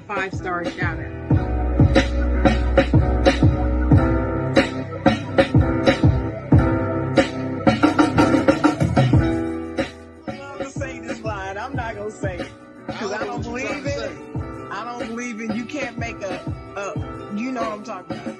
5-star shout out. I'm not gonna say it because I don't believe in it. I don't believe in. You can't make a. You know what I'm talking about.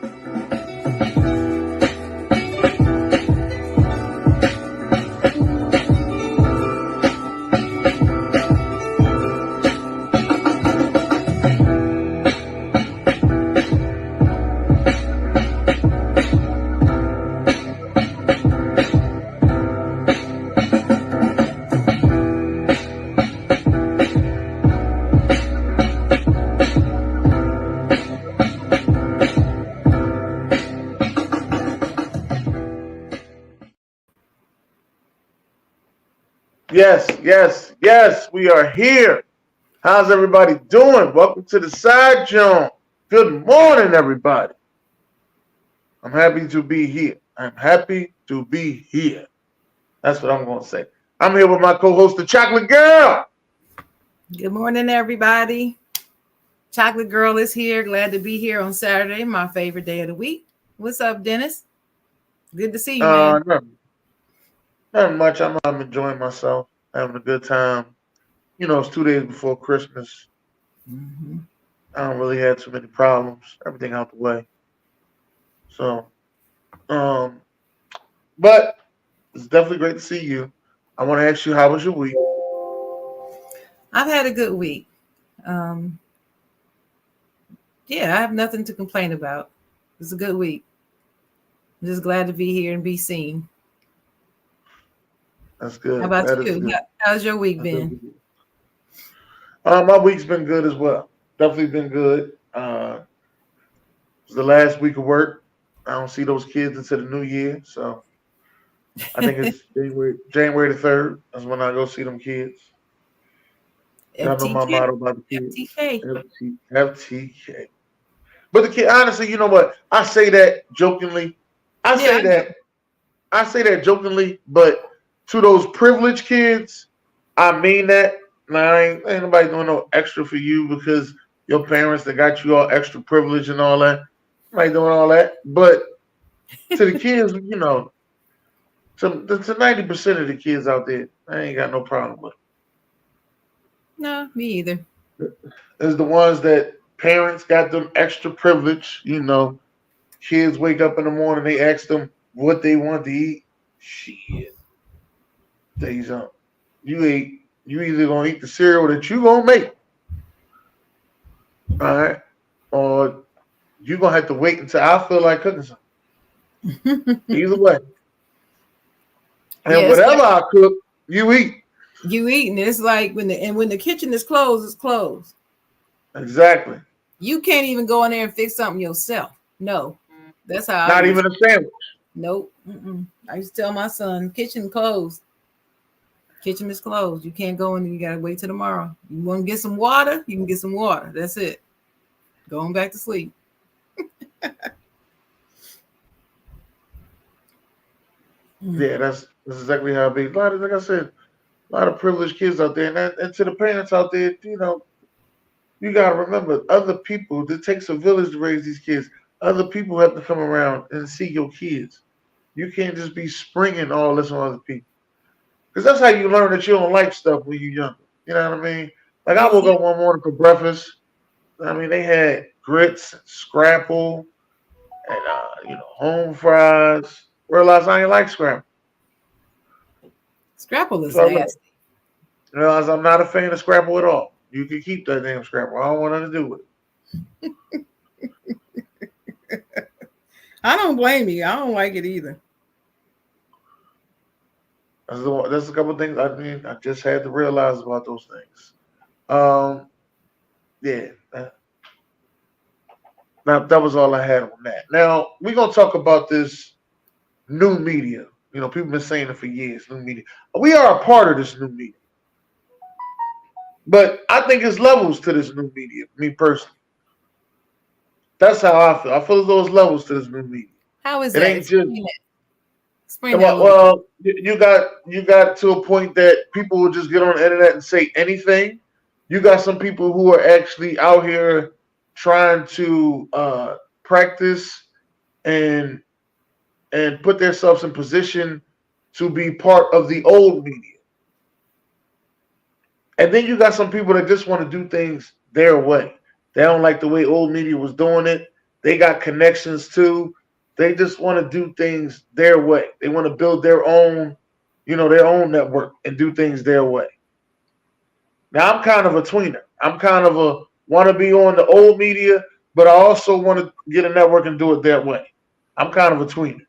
Yes, we are here. How's everybody doing? Welcome to the Side Jawn. Good morning, everybody. I'm happy to be here. That's what I'm going to say. I'm here with my co-host, the Chocolate Girl. Good morning, everybody. Chocolate Girl is here. Glad to be here on Saturday, my favorite day of the week. What's up, Dennis? Good to see you, man. Not much. I'm enjoying myself, having a good time. You know, it's 2 days before Christmas. Mm-hmm. I don't really have too many problems. Everything out the way. So, but it's definitely great to see you. I want to ask you, how was your week? I've had a good week. Yeah, I have nothing to complain about. It's a good week. I'm just glad to be here and be seen. That's good. How about you? How's your week been? My week's been good as well. Definitely been good. It's the last week of work. I don't see those kids until the new year, so I think it's January the 3rd. That's when I go see them kids. Y'all know my motto about the kids. FTK. But the kid, honestly, you know what? I say that jokingly. I say that jokingly, but to those privileged kids, I mean that. Now, ain't nobody doing no extra for you because your parents that got you all extra privilege and all that. Nobody doing all that. But to the kids, you know, to 90% of the kids out there, I ain't got no problem with. No, me either. It's the ones that parents got them extra privilege. You know, kids wake up in the morning, they ask them what they want to eat. Shit. Days up. You either gonna eat the cereal that you gonna make. All right. Or you gonna have to wait until I feel like cooking something. Either way. And whatever I cook, you eat. You eat, and it's like when the kitchen is closed, it's closed. Exactly. You can't even go in there and fix something yourself. No. That's how Not even a sandwich. Nope. I used to tell my son, kitchen closed. Kitchen is closed. You can't go in and you gotta wait till tomorrow. You want to get some water? You can get some water. That's it. Going back to sleep. Yeah, that's exactly how it be. Like I said, a lot of privileged kids out there, and to the parents out there, you know, you gotta remember, other people. It takes a village to raise these kids. Other people have to come around and see your kids. You can't just be springing all this on other people, because that's how you learn that you don't like stuff when you're younger. You know what I mean? Like I woke up one morning for breakfast. I mean, they had grits, scrapple, and home fries. Realized I ain't like scrapple. Scrapple is nasty. Realize I'm not a fan of scrapple at all. You can keep that damn scrapple. I don't want nothing to do with it. I don't blame you. I don't like it either. There's a couple of things I just had to realize about those things. Yeah. That was all I had on that. Now, we're going to talk about this new media. You know, people have been saying it for years, new media. We are a part of this new media. But I think it's levels to this new media, me personally. That's how I feel. I feel as though there's levels to this new media. How is it that? Ain't just, Explain that. Well, you got to a point that people will just get on the internet and say anything. You got some people who are actually out here trying to practice and put themselves in position to be part of the old media. And then you got some people that just want to do things their way. They don't like the way old media was doing it. They got connections too. They just want to do things their way. They want to build their own, their own network and do things their way. Now I'm kind of a tweener. I'm kind of a want to be on the old media, but I also want to get a network and do it that way. I'm kind of a tweener.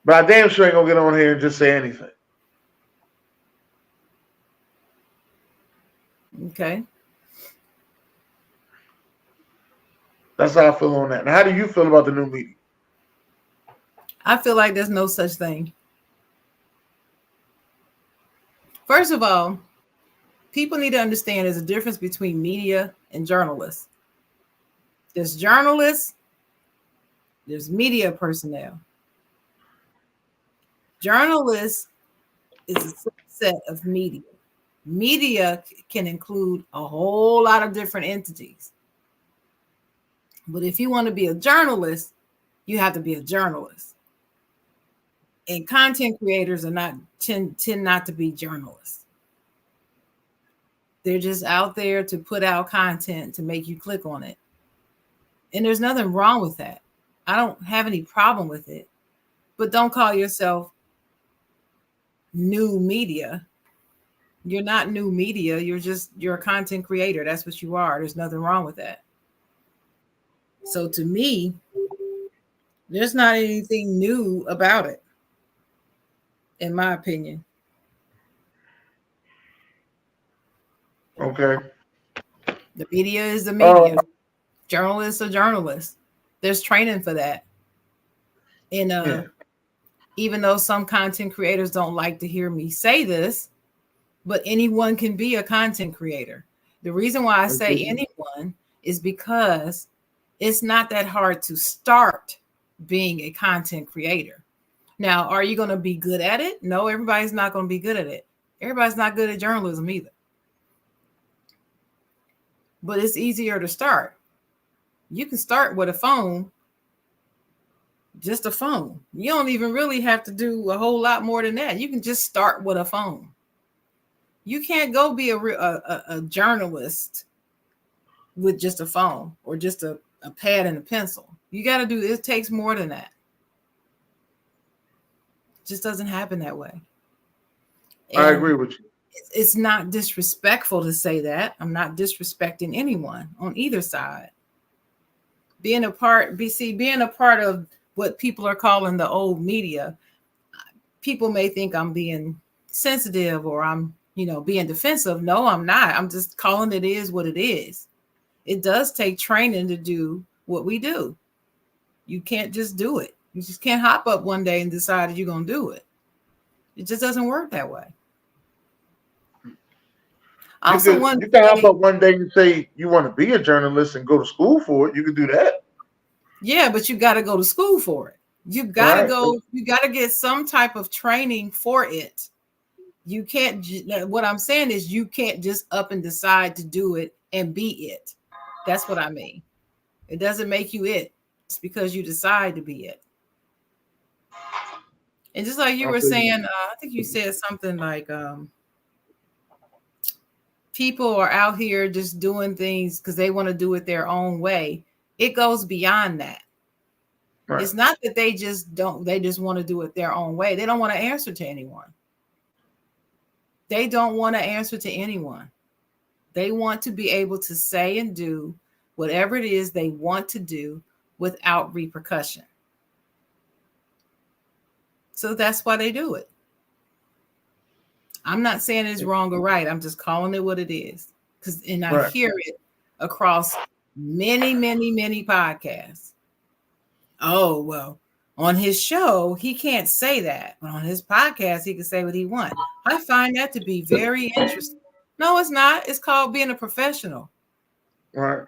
But I damn sure ain't gonna get on here and just say anything. Okay. That's how I feel on that. Now, how do you feel about the new media? I feel like there's no such thing. First of all, people need to understand there's a difference between media and journalists. There's journalists, there's media personnel. Journalists is a subset of media. Media can include a whole lot of different entities. But if you want to be a journalist, you have to be a journalist. And content creators are not tend not to be journalists. They're just out there to put out content to make you click on it. And there's nothing wrong with that. I don't have any problem with it. But don't call yourself new media. You're not new media. You're a content creator. That's what you are. There's nothing wrong with that. So to me, there's not anything new about it, in my opinion. Okay. The media is the media. Journalists are journalists. There's training for that. And even though some content creators don't like to hear me say this, but anyone can be a content creator. The reason why I say anyone is because it's not that hard to start being a content creator. Now, are you going to be good at it? No, everybody's not going to be good at it. Everybody's not good at journalism either. But it's easier to start. You can start with a phone, just a phone. You don't even really have to do a whole lot more than that. You can just start with a phone. You can't go be a journalist with just a phone or just a pad and a pencil. You got to do, it takes more than that. It just doesn't happen that way. And I agree with you. It's not disrespectful to say that. I'm not disrespecting anyone on either side. Being a part of what people are calling the old media, people may think I'm being sensitive or I'm, being defensive. No, I'm not. I'm just calling it is what it is. It does take training to do what we do. You can't just do it. You just can't hop up one day and decide that you're going to do it. It just doesn't work that way. You can hop up one day and say you want to be a journalist and go to school for it. You can do that. Yeah, but you got to go to school for it. You got to go. You got to get some type of training for it. You can't. What I'm saying is you can't just up and decide to do it and be it. That's what I mean. It doesn't make you it. It's because you decide to be it. And just like you were saying, I think you said something like people are out here just doing things because they want to do it their own way. It goes beyond that. Right. It's not that they just want to do it their own way. They don't want to answer to anyone. They don't want to answer to anyone. They want to be able to say and do whatever it is they want to do without repercussion. So that's why they do it. I'm not saying it's wrong or right. I'm just calling it what it is. I hear it across many, many, many podcasts. Oh, well, on his show, he can't say that. But on his podcast, he can say what he wants. I find that to be very interesting. No, it's not. It's called being a professional. Right.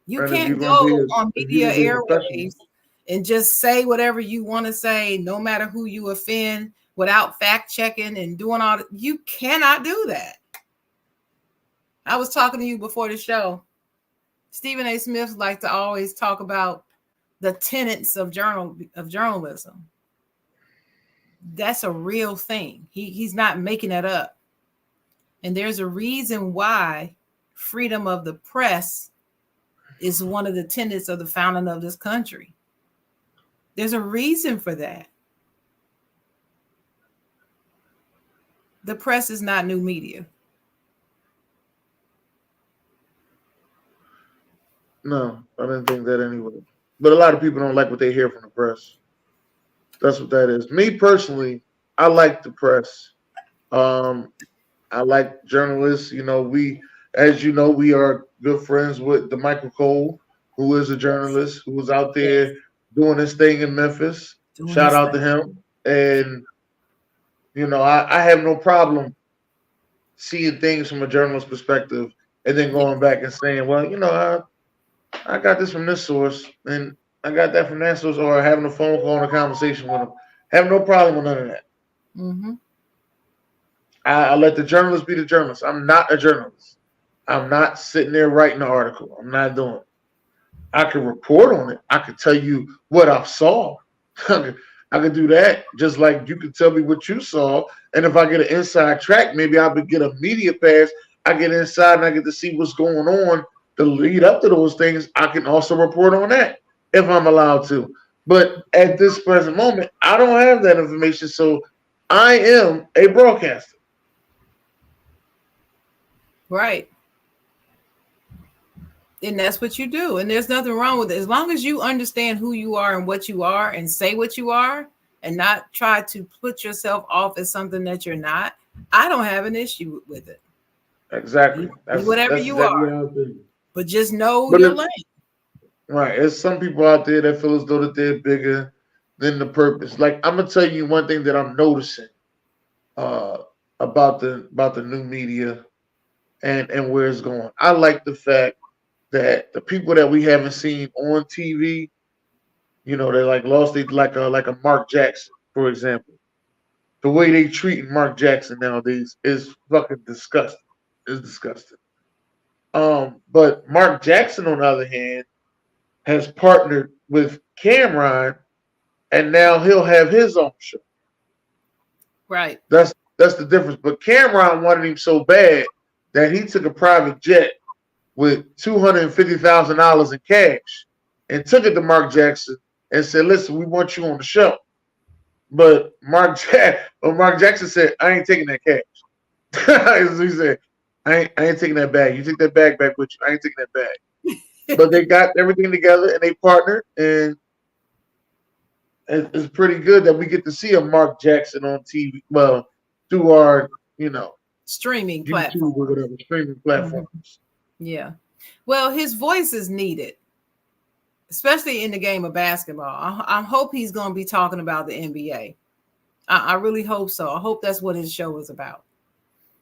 You can't go on media airwaves and just say whatever you want to say, no matter who you offend, without fact checking and doing all that. You cannot do that. I was talking to you before the show. Stephen A. Smith likes to always talk about the tenets of journalism. That's a real thing. He's not making that up. And there's a reason why freedom of the press is one of the tenets of the founding of this country. There's a reason for that. The press is not new media. No, I didn't think that anyway. But a lot of people don't like what they hear from the press. That's what that is. Me personally, I like the press. Um, I like journalists. You know, as you know, we are good friends with the Michael Cole, who is a journalist who was out there doing his thing in Memphis. Shout out to him. And you know, I have no problem seeing things from a journalist perspective, and then going back and saying, well, you know, I got this from this source, and I got that from that source, or having a phone call and a conversation with them. Have no problem with none of that. Mm-hmm. I let the journalist be the journalist. I'm not a journalist. I'm not sitting there writing an article. I'm not doing it. I can report on it. I can tell you what I saw. I could do that, just like you can tell me what you saw. And if I get an inside track, maybe I would get a media pass. I get inside and I get to see what's going on to lead up to those things. I can also report on that if I'm allowed to. But at this present moment, I don't have that information. So I am a broadcaster. Right. And that's what you do. And there's nothing wrong with it. As long as you understand who you are and what you are and say what you are and not try to put yourself off as something that you're not, I don't have an issue with it. Exactly. That's whatever you are. But just know your lane. Right. There's some people out there that feel as though that they're bigger than the purpose. Like, I'm gonna tell you one thing that I'm noticing about the new media and where it's going. I like the fact that the people that we haven't seen on TV, you know, they like a Mark Jackson, for example. The way they treat Mark Jackson nowadays is fucking disgusting. It's disgusting. But Mark Jackson, on the other hand, has partnered with Cameron, and now he'll have his own show. Right. That's the difference. But Cameron wanted him so bad that he took a private jet with $250,000 in cash and took it to Mark Jackson and said, "Listen, we want you on the show." But Mark Jackson said, "I ain't taking that cash." He said, I ain't taking that bag. You take that bag back with you. I ain't taking that bag." But they got everything together and they partnered, and it's pretty good that we get to see a Mark Jackson on TV. Well, through our, streaming YouTube platform or whatever, streaming platforms. Mm-hmm. Yeah. Well, his voice is needed, especially in the game of basketball. I hope he's going to be talking about the NBA. I really hope so. I hope that's what his show is about.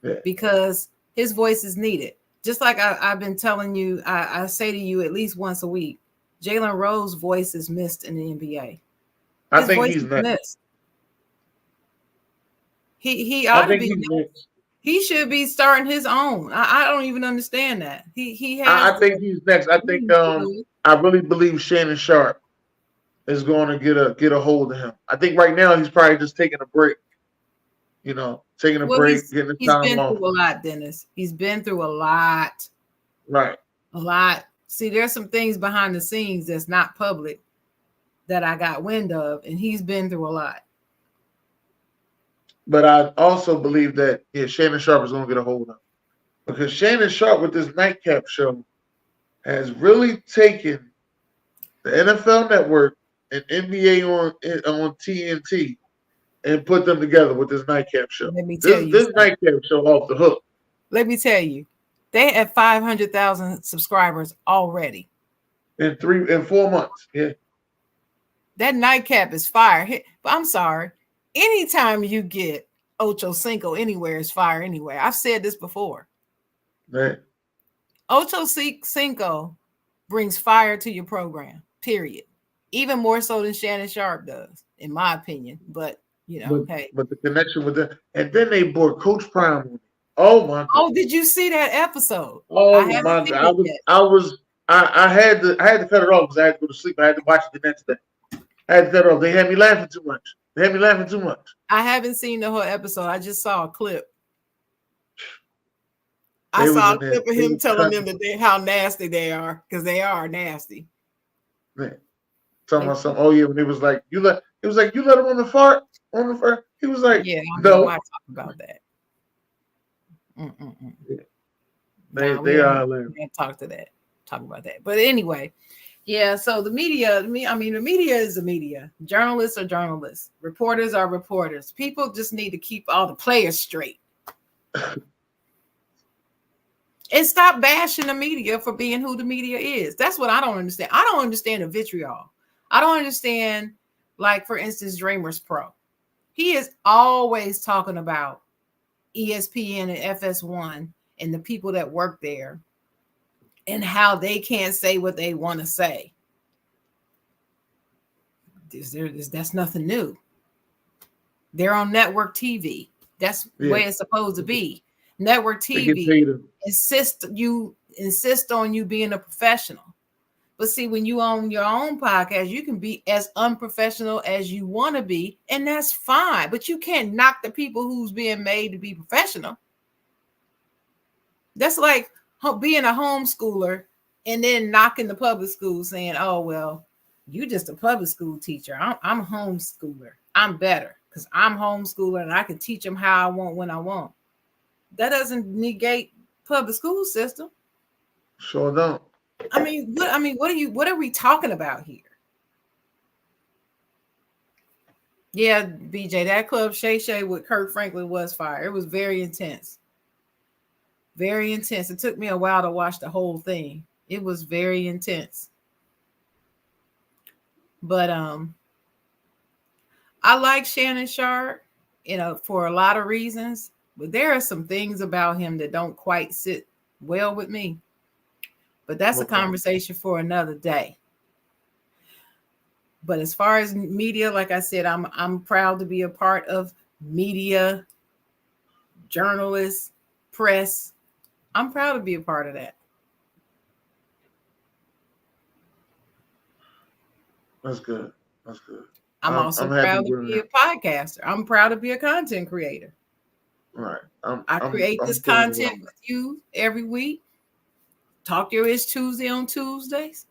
Yeah. Because his voice is needed. Just like I've been telling you, I say to you at least once a week, Jalen Rose's voice is missed in the NBA. I think he's next. He ought to be next. He should be starting his own. I don't even understand that. He has. I think he's next. I think I really believe Shannon Sharp is going to get a hold of him. I think right now he's probably just taking a break. Taking a break, getting the time off. He's been through a lot, Dennis. He's been through a lot. Right. A lot. See, there's some things behind the scenes that's not public that I got wind of, and he's been through a lot. But I also believe that Shannon Sharp is going to get a hold of him, because Shannon Sharp with this nightcap show has really taken the NFL Network and NBA on TNT and put them together with this nightcap show. Let me tell you, this nightcap show off the hook. Let me tell you, they have 500,000 subscribers already in 4 months. Yeah, that nightcap is fire. But I'm sorry. Anytime you get Ocho Cinco anywhere is fire anywhere. I've said this before. Right. Ocho Cinco brings fire to your program, period. Even more so than Shannon Sharp does, in my opinion. But, hey. But the connection with them. And then they brought Coach Prime. Oh my God. Oh, did you see that episode? I Oh haven't my seen God. it yet. I had to cut it off because I had to go to sleep. I had to watch it the next day. I had to cut it off. They had me laughing too much. I haven't seen the whole episode. I just saw a clip. I They was saw a in there. clip of They him was telling them cutting. that how nasty they are, because they are nasty. Man, talking They, about something. Oh yeah, when it was like you let a woman fart on the fart. He was like, yeah, I don't know why no. I talk about that. Mm-mm-mm. Yeah, Nah, they are hilarious. we ain't talk about that. But anyway, yeah. So the media, the media is the media. Journalists are journalists. Reporters are reporters. People just need to keep all the players straight and stop bashing the media for being who the media is. That's what I don't understand. I don't understand the vitriol. I don't understand, like, for instance, Dreamers Pro. He is always talking about ESPN and FS1 and the people that work there and how they can't say what they want to say. That's nothing new. They're on network TV. That's the way it's supposed to be. Network TV insist on you being a professional. But see, when you own your own podcast, you can be as unprofessional as you want to be, and that's fine. But you can't knock the people who's being made to be professional. That's like being a homeschooler and then knocking the public school, saying, "Oh well, you just a public school teacher. I'm a homeschooler. I'm better because I'm homeschooler and I can teach them how I want when I want." That doesn't negate public school system. Sure don't. What are we talking about here? Yeah, BJ, that Club Shay Shay with Kirk Franklin was fire. It was very intense. Very intense. It took me a while to watch the whole thing. It was very intense. But I like Shannon Sharp, for a lot of reasons. But there are some things about him that don't quite sit well with me. But that's a conversation for another day. But as far as media, like I said, I'm proud to be a part of media, journalists, press. I'm proud to be a part of that. That's good. That's good. I'm also proud to be a podcaster. I'm proud to be a content creator. Right. I create this content with you every week. Talk Your Ish Tuesday on Tuesdays.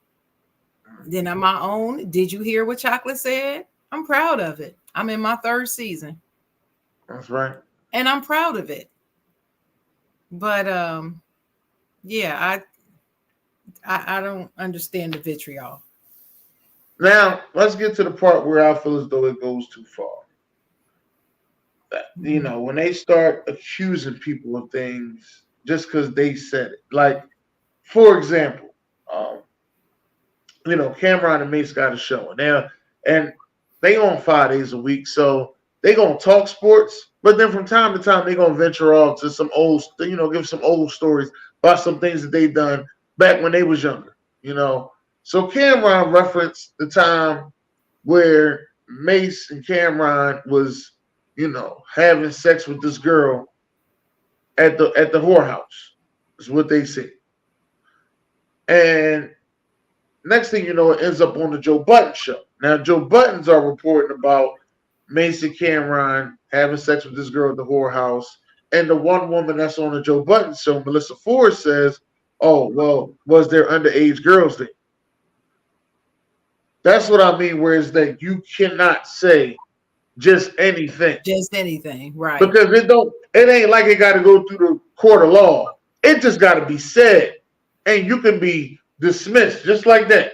Then I'm my own. Did you hear what Chocolate said? I'm proud of it. I'm in my 3rd season. That's right. And I'm proud of it. But yeah, I don't understand the vitriol. Now let's get to the part where I feel as though it goes too far. When they start accusing people of things just because they said it. Like, for example, Cameron and Mace got a show, and they on 5 days a week, so they gonna talk sports, but then from time to time they gonna venture off to some old, give some old stories about some things that they done back when they was younger, So Cameron referenced the time where Mace and Cameron was, having sex with this girl at the whorehouse, is what they said. And next thing you know, it ends up on the Joe Budden show. Now, Joe Buttons are reporting about Mace and Cameron having sex with this girl at the whorehouse. And the one woman that's on the Joe Budden show, Melissa Ford, says, "Oh, well, was there underage girls there?" That's what I mean, whereas that you cannot say just anything. Just anything, right. Because it ain't like it got to go through the court of law. It just got to be said. And you can be dismissed just like that.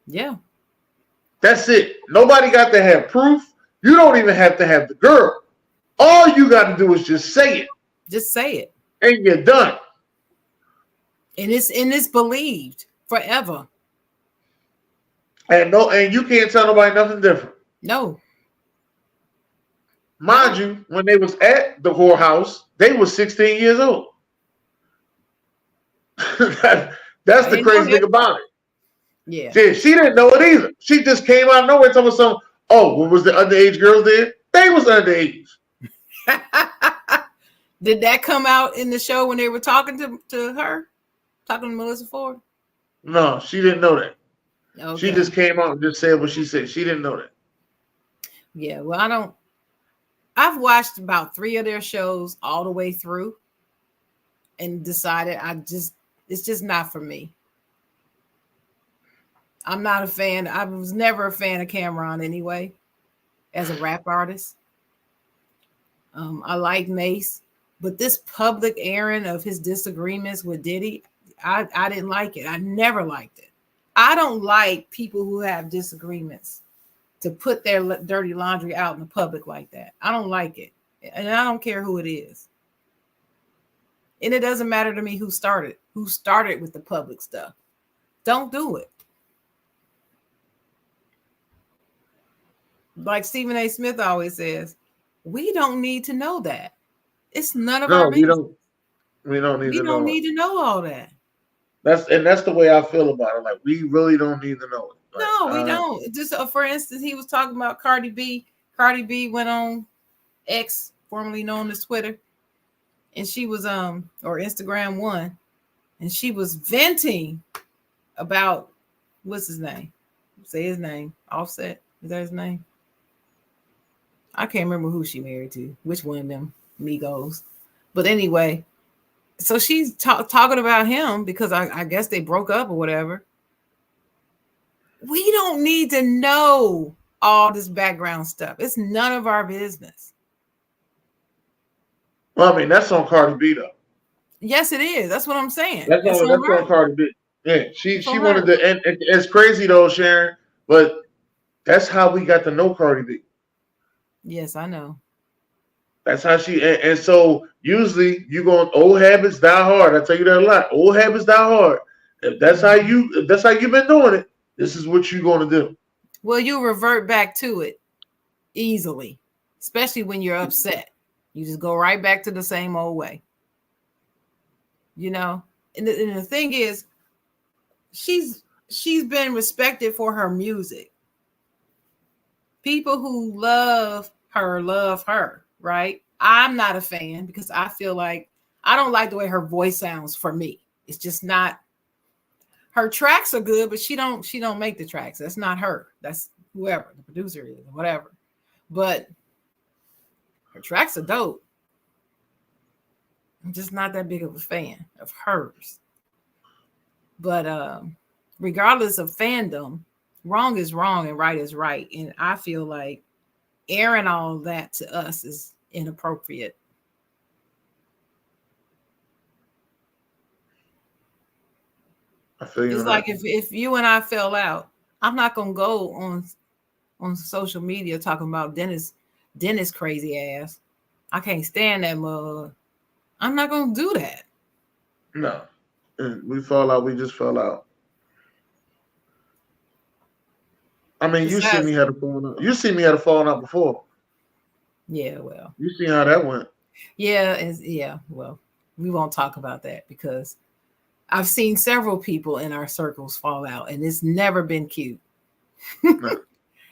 Yeah. That's it. Nobody got to have proof. You don't even have to have the girl. All you got to do is just say it. Just say it. And you're done. And it's believed forever. And you can't tell nobody nothing different. No. Mind you, when they was at the whorehouse, they was 16 years old. That's the crazy thing about it. Yeah. She didn't know it either. She just came out of nowhere telling some, "Oh, was the underage girls there?" They was underage. Did that come out in the show when they were talking to her, talking to Melissa Ford? No, she didn't know that. She Okay. just came out and just said what she said. She didn't know that. Yeah. Well, I don't. I've watched about 3 of their shows all the way through, and decided it's just not for me. I'm not a fan. I was never a fan of Cameron anyway, as a rap artist. I like Mace, but this public airing of his disagreements with Diddy, I didn't like it. I never liked it. I don't like people who have disagreements to put their dirty laundry out in the public like that. I don't like it. And I don't care who it is. And it doesn't matter to me who started with the public stuff. Don't do it. Like Stephen A. Smith always says, we don't need to know that. It's none of our No, we business. don't. We don't need We to don't know it. need to know all that. That's the way I feel about it. Like we really don't need to know it. Like, No, we don't. Just for instance, he was talking about Cardi B. Cardi B went on X, formerly known as Twitter, and she was or Instagram One, and she was venting about what's his name? Say his name. Offset. Is that his name? I can't remember who she married to. Which one of them Migos? But anyway, so she's talking about him because I guess they broke up or whatever. We don't need to know all this background stuff. It's none of our business. Well, I mean, that's on Cardi B though. Yes, it is. That's what I'm saying. That's It's on on that's on her. Cardi B. Yeah, It's she on wanted her. to, and it's crazy though, Sharon. But that's how we got to know Cardi B. Yes, I know. That's how she, and so usually you going old habits die hard. I tell you that a lot. Old habits die hard. If that's how you've been doing it, this is what you're going to do. Well, you revert back to it easily, especially when you're upset. You just go right back to the same old way. You know, and the thing is, she's been respected for her music. People who love her, right? I'm not a fan because I feel like I don't like the way her voice sounds for me. It's just not. Her tracks are good, but she don't make the tracks. That's not her. That's whoever the producer is or whatever. But her tracks are dope. I'm just not that big of a fan of hers. But regardless of fandom, wrong is wrong and right is right. And I feel like airing all that to us is inappropriate. I feel you It's on like that. if you and I fell out, I'm not gonna go on social media talking about Dennis crazy ass. I can't stand that mug. I'm not gonna do that. No, and we fell out. We just fell out. I mean, you see me Besides, had a falling out. You see me had a falling out before. yeah, well, You see how that went. yeah, well, we won't talk about that because I've seen several people in our circles fall out, and it's never been cute. No.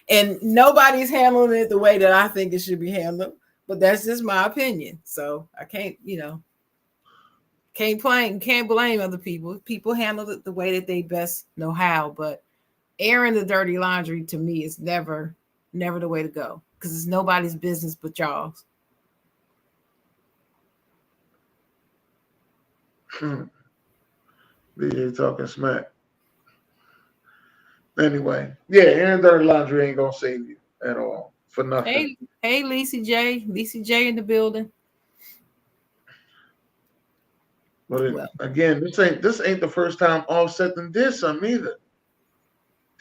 And nobody's handling it the way that I think it should be handled. But that's just my opinion. So I can't, can't blame other people. People handle it the way that they best know how. But airing the dirty laundry to me is never the way to go because it's nobody's business but y'all's. DJ talking smack. Anyway, yeah, Aaron Dirty Laundry ain't gonna save you at all for nothing. Hey, Lisa J in the building. But Well, again, this ain't the first time Offset them did something either.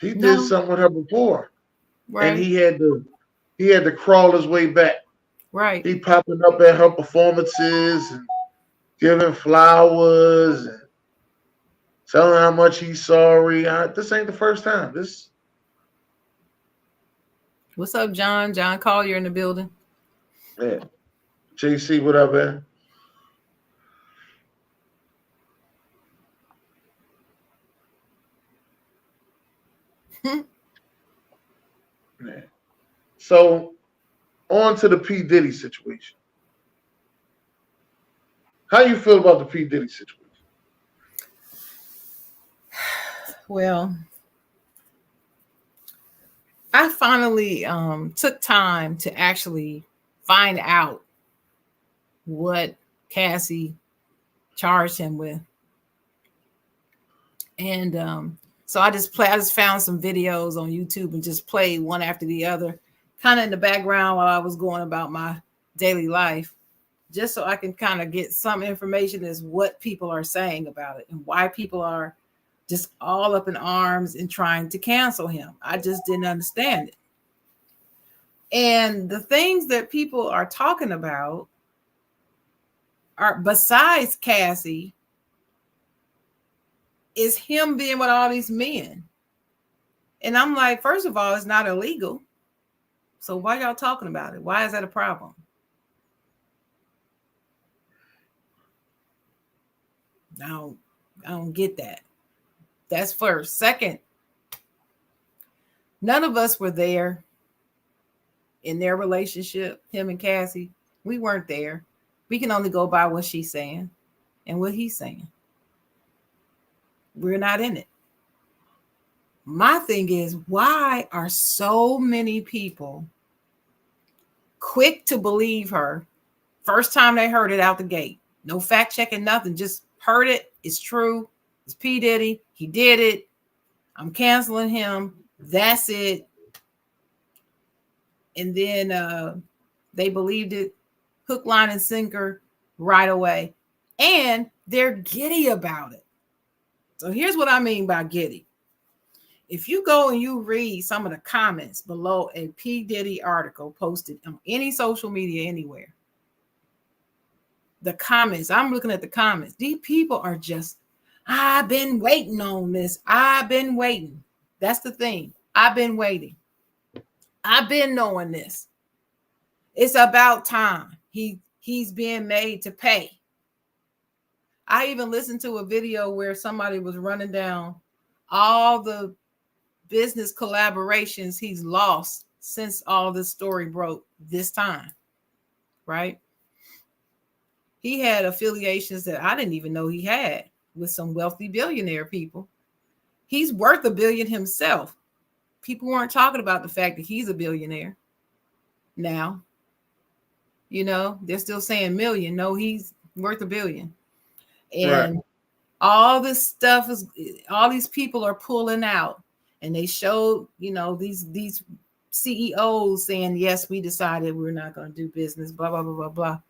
He did no, something with her before, and right, he had to crawl his way back. right. He popping up at her performances and giving flowers and telling how much he's sorry. This ain't the first time. This What's up, John? John Collier in the building. yeah, JC, what up, man? Yeah. So on to the P Diddy situation. How you feel about the P Diddy situation? Well, I finally took time to actually find out what Cassie charged him with. And so I just found some videos on YouTube and just played one after the other, kind of in the background while I was going about my daily life, just so I can kind of get some information as what people are saying about it and why people are just all up in arms and trying to cancel him. I just didn't understand it. And the things that people are talking about are, besides Cassie, is him being with all these men. And I'm like, first of all, it's not illegal. So why y'all talking about it? Why is that a problem? I don't, I don't get that. That's first. Second, none of us were there in their relationship, him and Cassie. We weren't there. We can only go by what she's saying and what he's saying. We're not in it. My thing is, why are so many people quick to believe her first time they heard it out the gate? No fact checking, nothing. Just heard it. It's true. It's P. Diddy. He did it. I'm canceling him. That's it. And then they believed it hook, line, and sinker right away. And they're giddy about it. So here's what I mean by giddy. If you go and you read some of the comments below a P. Diddy article posted on any social media anywhere, the comments, I'm looking at the comments. These people are just, I've been waiting on this. I've been waiting. That's the thing. I've been waiting. I've been knowing this. It's about time. He's being made to pay. I even listened to a video where somebody was running down all the business collaborations he's lost since all this story broke this time, right? He had affiliations that I didn't even know he had with some wealthy billionaire people. He's worth $1 billion himself. People weren't talking about the fact that he's a billionaire now. You know, they're still saying million. No, he's worth $1 billion. And right. All this stuff is, all these people are pulling out. And they showed, you know, these CEOs saying, yes, we decided we're not going to do business, blah, blah, blah, blah, blah.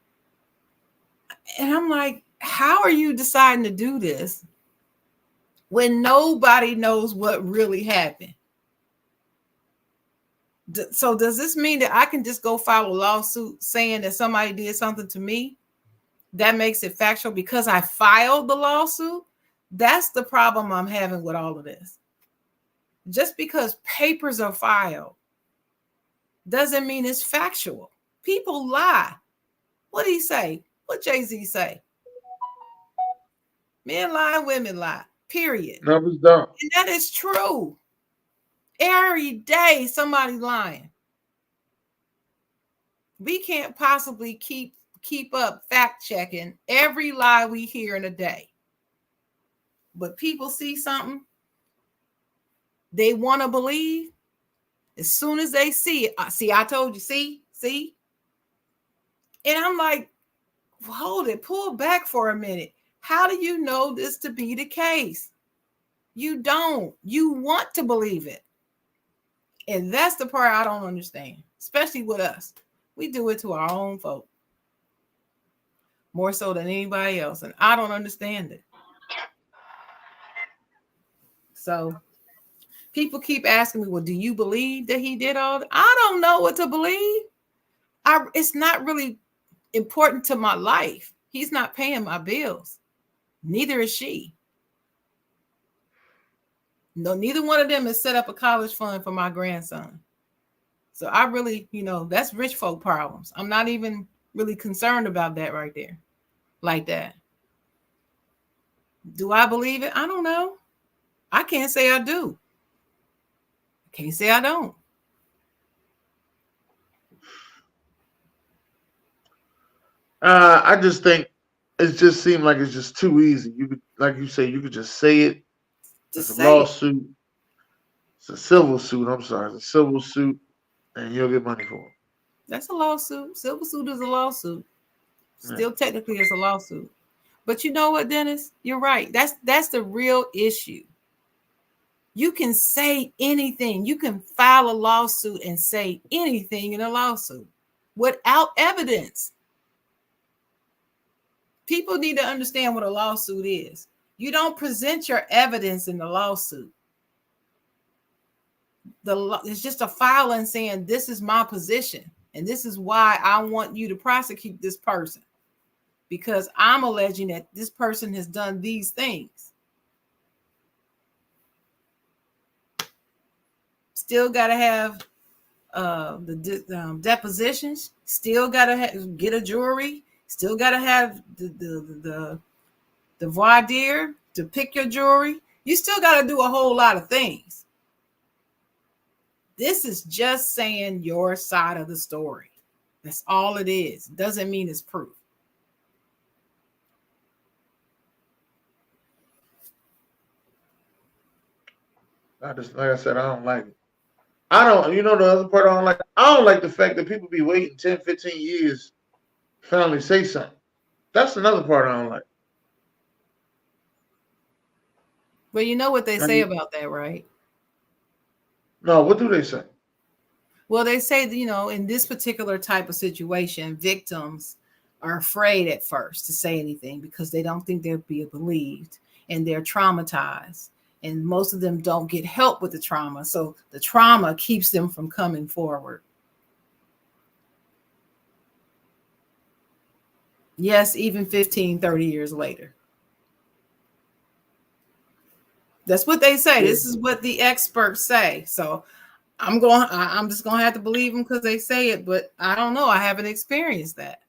And I'm like, how are you deciding to do this when nobody knows what really happened? So does this mean that I can just go file a lawsuit saying that somebody did something to me? That makes it factual because I filed the lawsuit? That's the problem I'm having with all of this. Just because papers are filed doesn't mean it's factual. People lie. What did he say? What Jay-Z say? Men lie, women lie. Period. Numbers don't. And that is true. Every day somebody's lying. We can't possibly keep up fact checking every lie we hear in a day. But people see something they want to believe. As soon as they see it, see, I told you, see. And I'm like, hold it, pull back for a minute. How do you know this to be the case? You don't. You want to believe it. And that's the part I don't understand, especially with us. We do it to our own folk more so than anybody else. And I don't understand it. So people keep asking me, well, do you believe that he did all that? I don't know what to believe. It's not really important to my life. He's not paying my bills. Neither is she. No, neither one of them has set up a college fund for my grandson. So I really, that's rich folk problems. I'm not even really concerned about that right there. Like that. Do I believe it? I don't know. I can't say I do. I can't say I don't. I just think it just seemed like it's just too easy. You could, like you say, you could just say it. It's a Just say it. lawsuit. It's a civil suit. I'm sorry, it's a civil suit, and you'll get money for That's a lawsuit. Civil suit is a lawsuit. it. Yeah. Still technically it's a lawsuit. But you know what, Dennis? You're right. That's the real issue. You can say anything. You can file a lawsuit and say anything in a lawsuit without evidence. People need to understand what a lawsuit is. You don't present your evidence in the lawsuit. It's just a filing saying this is my position and this is why I want you to prosecute this person because I'm alleging that this person has done these things. Still got to have the depositions. Still got to get a jury. Still got to have the voir dire to pick your jury. You still got to do a whole lot of things. This is just saying your side of the story. That's all it is. Doesn't mean it's proof. I just, like I said, I don't like it. I don't, you know, the other part I don't like, I don't like the fact that people be waiting 10, 15 years to finally say something. That's another part I don't like. Well, you know what they I say mean, about that, right? no, what do they say? Well, they say, in this particular type of situation, victims are afraid at first to say anything because they don't think they'll be believed and they're traumatized. And most of them don't get help with the trauma. So the trauma keeps them from coming forward. Yes, even 15, 30 years later. That's what they say. Yeah. This is what the experts say. So I'm just going to have to believe them because they say it, but I don't know. I haven't experienced that.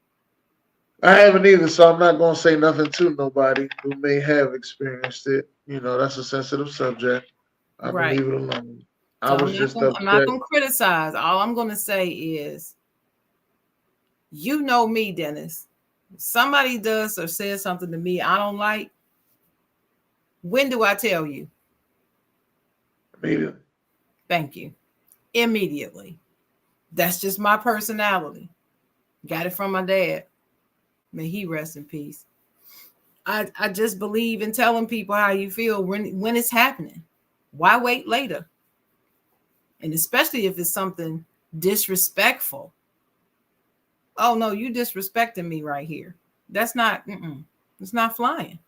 I haven't either, so I'm not going to say nothing to nobody who may have experienced it. You know, that's a sensitive subject. I'm going to Right. leave it alone. I So was just I'm not upset. going to criticize. All I'm going to say is, you know me, Dennis. If somebody does or says something to me I don't like, when do I tell you? Immediately. Thank you. Immediately. That's just my personality. Got it from my dad. May he rest in peace. I just believe in telling people how you feel when it's happening. Why wait later? And especially if it's something disrespectful. Oh no, you disrespecting me right here. That's not. It's not flying.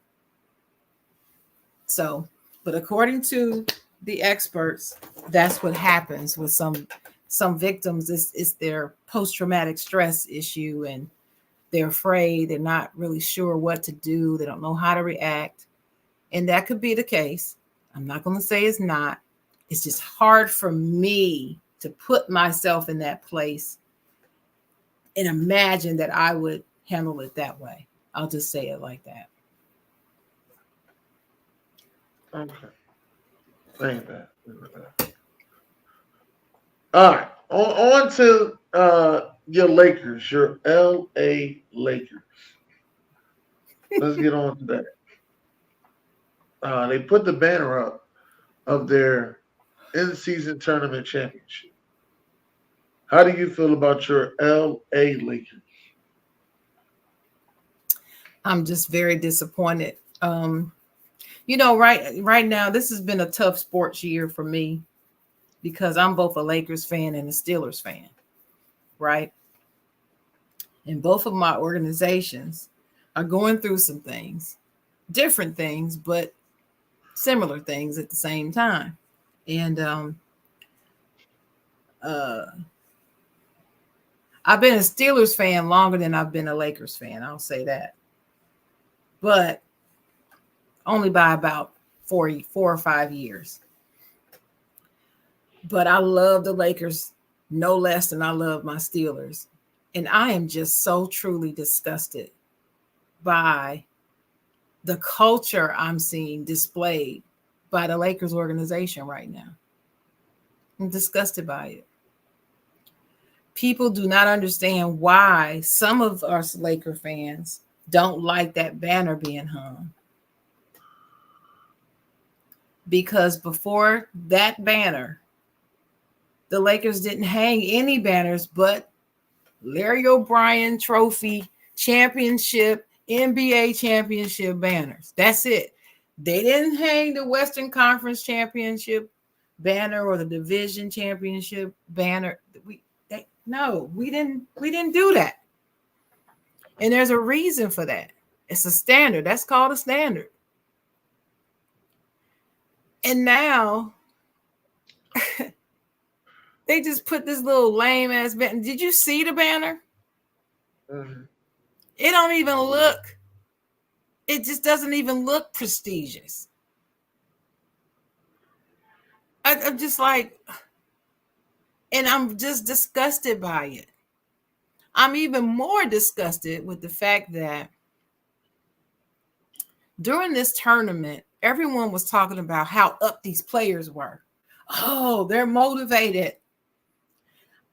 So, but according to the experts, that's what happens with some victims. It's their post-traumatic stress issue, and they're afraid. They're not really sure what to do. They don't know how to react, and that could be the case. I'm not going to say it's not. It's just hard for me to put myself in that place and imagine that I would handle it that way. I'll just say it like that. Okay. Ain't bad. All right. On to your Lakers, your LA Lakers. Let's get on to that. They put the banner up of their in-season tournament championship. How do you feel about your LA Lakers? I'm just very disappointed. Right now, this has been a tough sports year for me because I'm both a Lakers fan and a Steelers fan, right? And both of my organizations are going through some things, different things, but similar things at the same time. And uh, I've been a Steelers fan longer than I've been a Lakers fan. I'll say that, but only by about 4 or 5 years. But I love the Lakers no less than I love my Steelers. And I am just so truly disgusted by the culture I'm seeing displayed by the Lakers organization right now. I'm disgusted by it. People do not understand why some of us Laker fans don't like that banner being hung. Because before that banner, the Lakers didn't hang any banners but Larry O'Brien Trophy Championship, NBA Championship banners. That's it. They didn't hang the Western Conference Championship banner or the Division Championship banner. We didn't do that. And there's a reason for that. It's a standard. That's called a standard. And now they just put this little lame ass banner. Did you see the banner? Mm-hmm. It don't even look. It just doesn't even look prestigious. I'm just like, and I'm just disgusted by it. I'm even more disgusted with the fact that during this tournament, everyone was talking about how up these players were. Oh, they're motivated.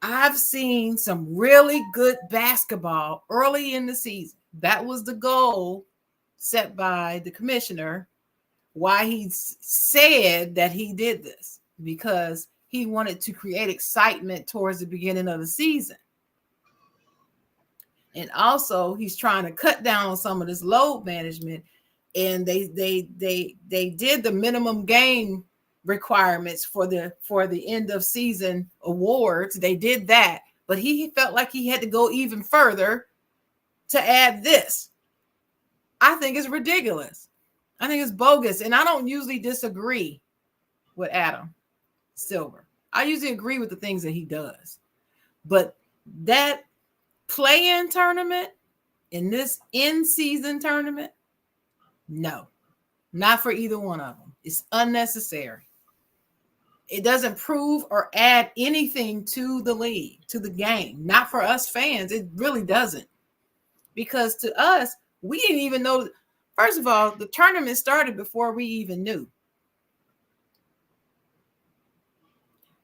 I've seen some really good basketball early in the season. That was the goal set by the commissioner, why he said that he did this, because he wanted to create excitement towards the beginning of the season. And also he's trying to cut down on some of this load management. And they did the minimum game requirements for the end of season awards. They did that, but he felt like he had to go even further to add this. I think it's ridiculous. I think it's bogus. And I don't usually disagree with Adam Silver. I usually agree with the things that he does. But that play-in tournament in this in-season tournament, no, not for either one of them. It's unnecessary. It doesn't prove or add anything to the league, to the game. Not for us fans. It really doesn't. Because to us, we didn't even know. First of all, the tournament started before we even knew.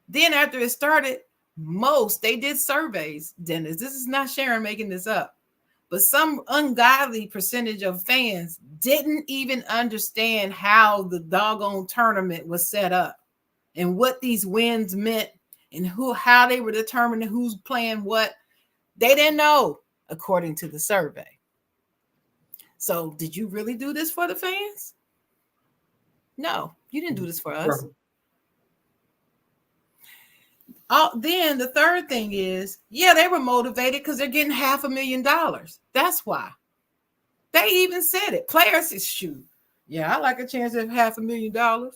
Then after it started, they did surveys, Dennis. This is not Sharon making this up. But some ungodly percentage of fans didn't even understand how the doggone tournament was set up and what these wins meant and how they were determining who's playing what. They didn't know, according to the survey. So did you really do this for the fans? No, you didn't do this for us. Then the third thing is, they were motivated because they're getting $500,000. That's why. They even said it. Players is shoot. Yeah, I like a chance of $500,000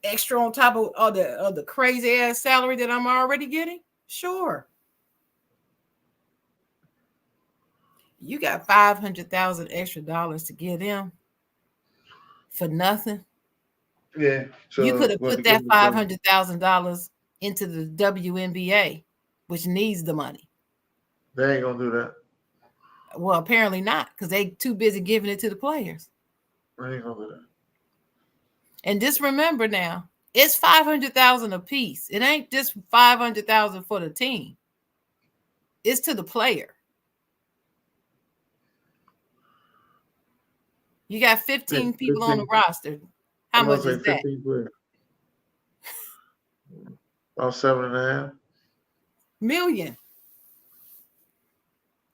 extra on top of the crazy ass salary that I'm already getting. Sure. You got $500,000 extra dollars to give them for nothing. Yeah. So you could have put that $500,000 into the WNBA, which needs the money. They ain't gonna do that. Well, apparently not, because they too busy giving it to the players. They ain't gonna do that. And just remember now, it's $500,000 a piece. It ain't just $500,000 for the team. It's to the player. You got 15 people on the roster. How much is that? About $7.5 million.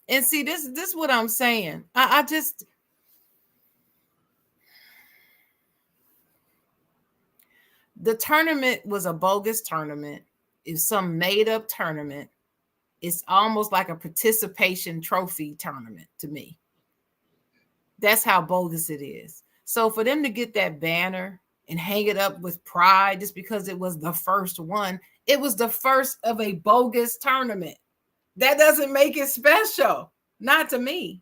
And see, this is what I'm saying. I just the tournament was a bogus tournament. It's some made-up tournament. It's almost like a participation trophy tournament to me. That's how bogus it is. So for them to get that banner and hang it up with pride just because it was the first one, it was the first of a bogus tournament. That doesn't make it special. Not to me.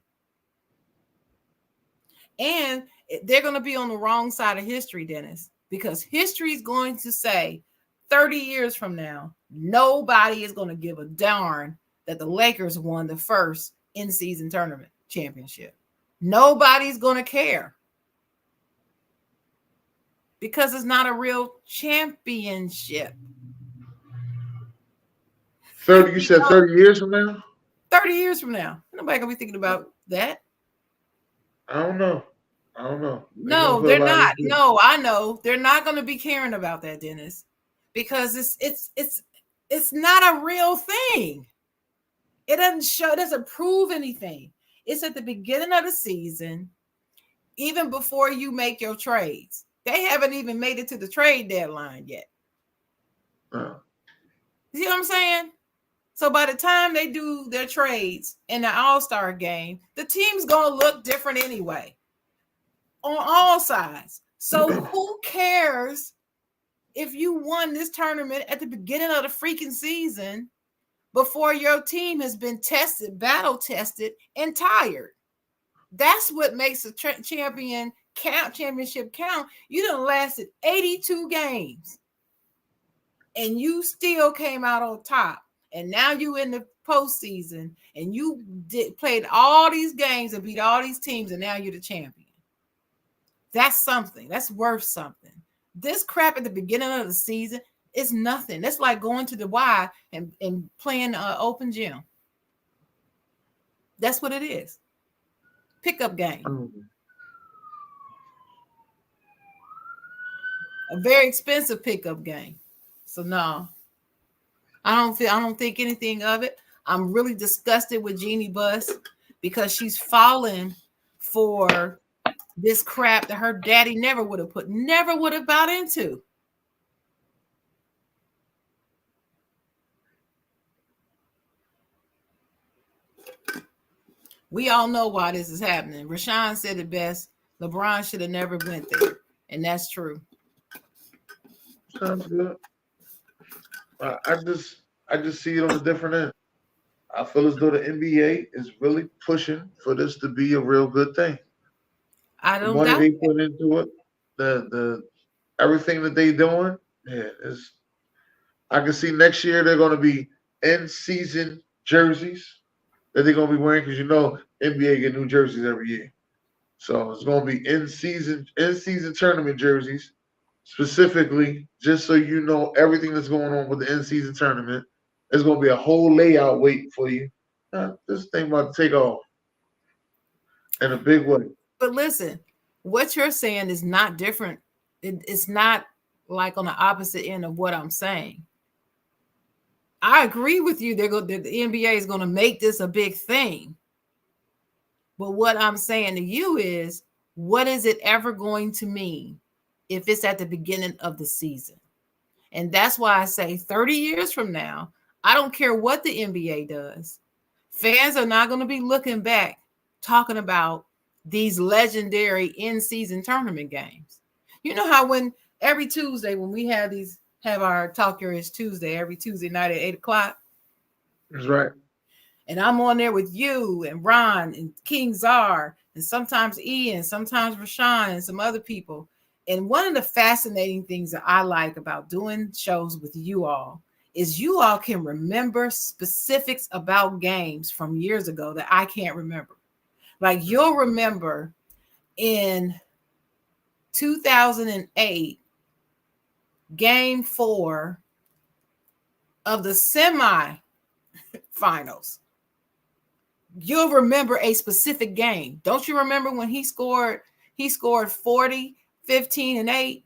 And they're going to be on the wrong side of history, Dennis, because history is going to say 30 years from now, nobody is going to give a darn that the Lakers won the first in-season tournament championship. Nobody's going to care because it's not a real championship. 30, you said 30 years from now? 30 years from now. Nobody going to be thinking about that. I don't know. I don't know. They're gonna No, put a they're lot not. into it. No, I know they're not going to be caring about that, Dennis, because it's not a real thing. It doesn't show. It doesn't prove anything. It's at the beginning of the season, even before you make your trades. They haven't even made it to the trade deadline yet. Uh, You see what I'm saying? So by the time they do their trades in the All-Star game, the team's going to look different anyway on all sides. So who cares if you won this tournament at the beginning of the freaking season before your team has been tested, battle tested, and tired? That's what makes a championship count. You done lasted 82 games and you still came out on top. And now you in the postseason and you played all these games and beat all these teams, and now you're the champion. That's something. That's worth something. This crap at the beginning of the season is nothing. That's like going to the Y and playing open gym. That's what it is. Pickup game. A very expensive pickup game. So no, I don't think anything of it. I'm really disgusted with Jeannie Buss because she's fallen for this crap that her daddy never would have bought into. We all know why this is happening. Rashawn said it best. LeBron should have never went there. And that's true. Sounds good. I just see it on a different end. I feel as though the NBA is really pushing for this to be a real good thing. I The don't money doubt they it. put into it, the everything that they doing, yeah, is I can see next year they're gonna be in season jerseys that they're gonna be wearing because NBA get new jerseys every year. So it's gonna be in season tournament jerseys specifically, just so you know everything that's going on with the in season tournament. There's gonna be a whole layout waiting for you. This thing about to take off in a big way. But listen, what you're saying is not different. It's not like on the opposite end of what I'm saying. I agree with you. The NBA is going to make this a big thing. But what I'm saying to you is, what is it ever going to mean if it's at the beginning of the season? And that's why I say 30 years from now, I don't care what the NBA does. Fans are not going to be looking back talking about these legendary in-season tournament games. You know how when every Tuesday when we have our Talk Curious Tuesday every Tuesday night at 8 o'clock, That's right. and I'm on there with you and Ron and King Czar and sometimes Ian, sometimes Rashawn and some other people. And one of the fascinating things that I like about doing shows with you all is you all can remember specifics about games from years ago that I can't remember. Like you'll remember in 2008, game 4 of the semi-finals. You'll remember a specific game. Don't you remember when he scored 40, 15, and 8?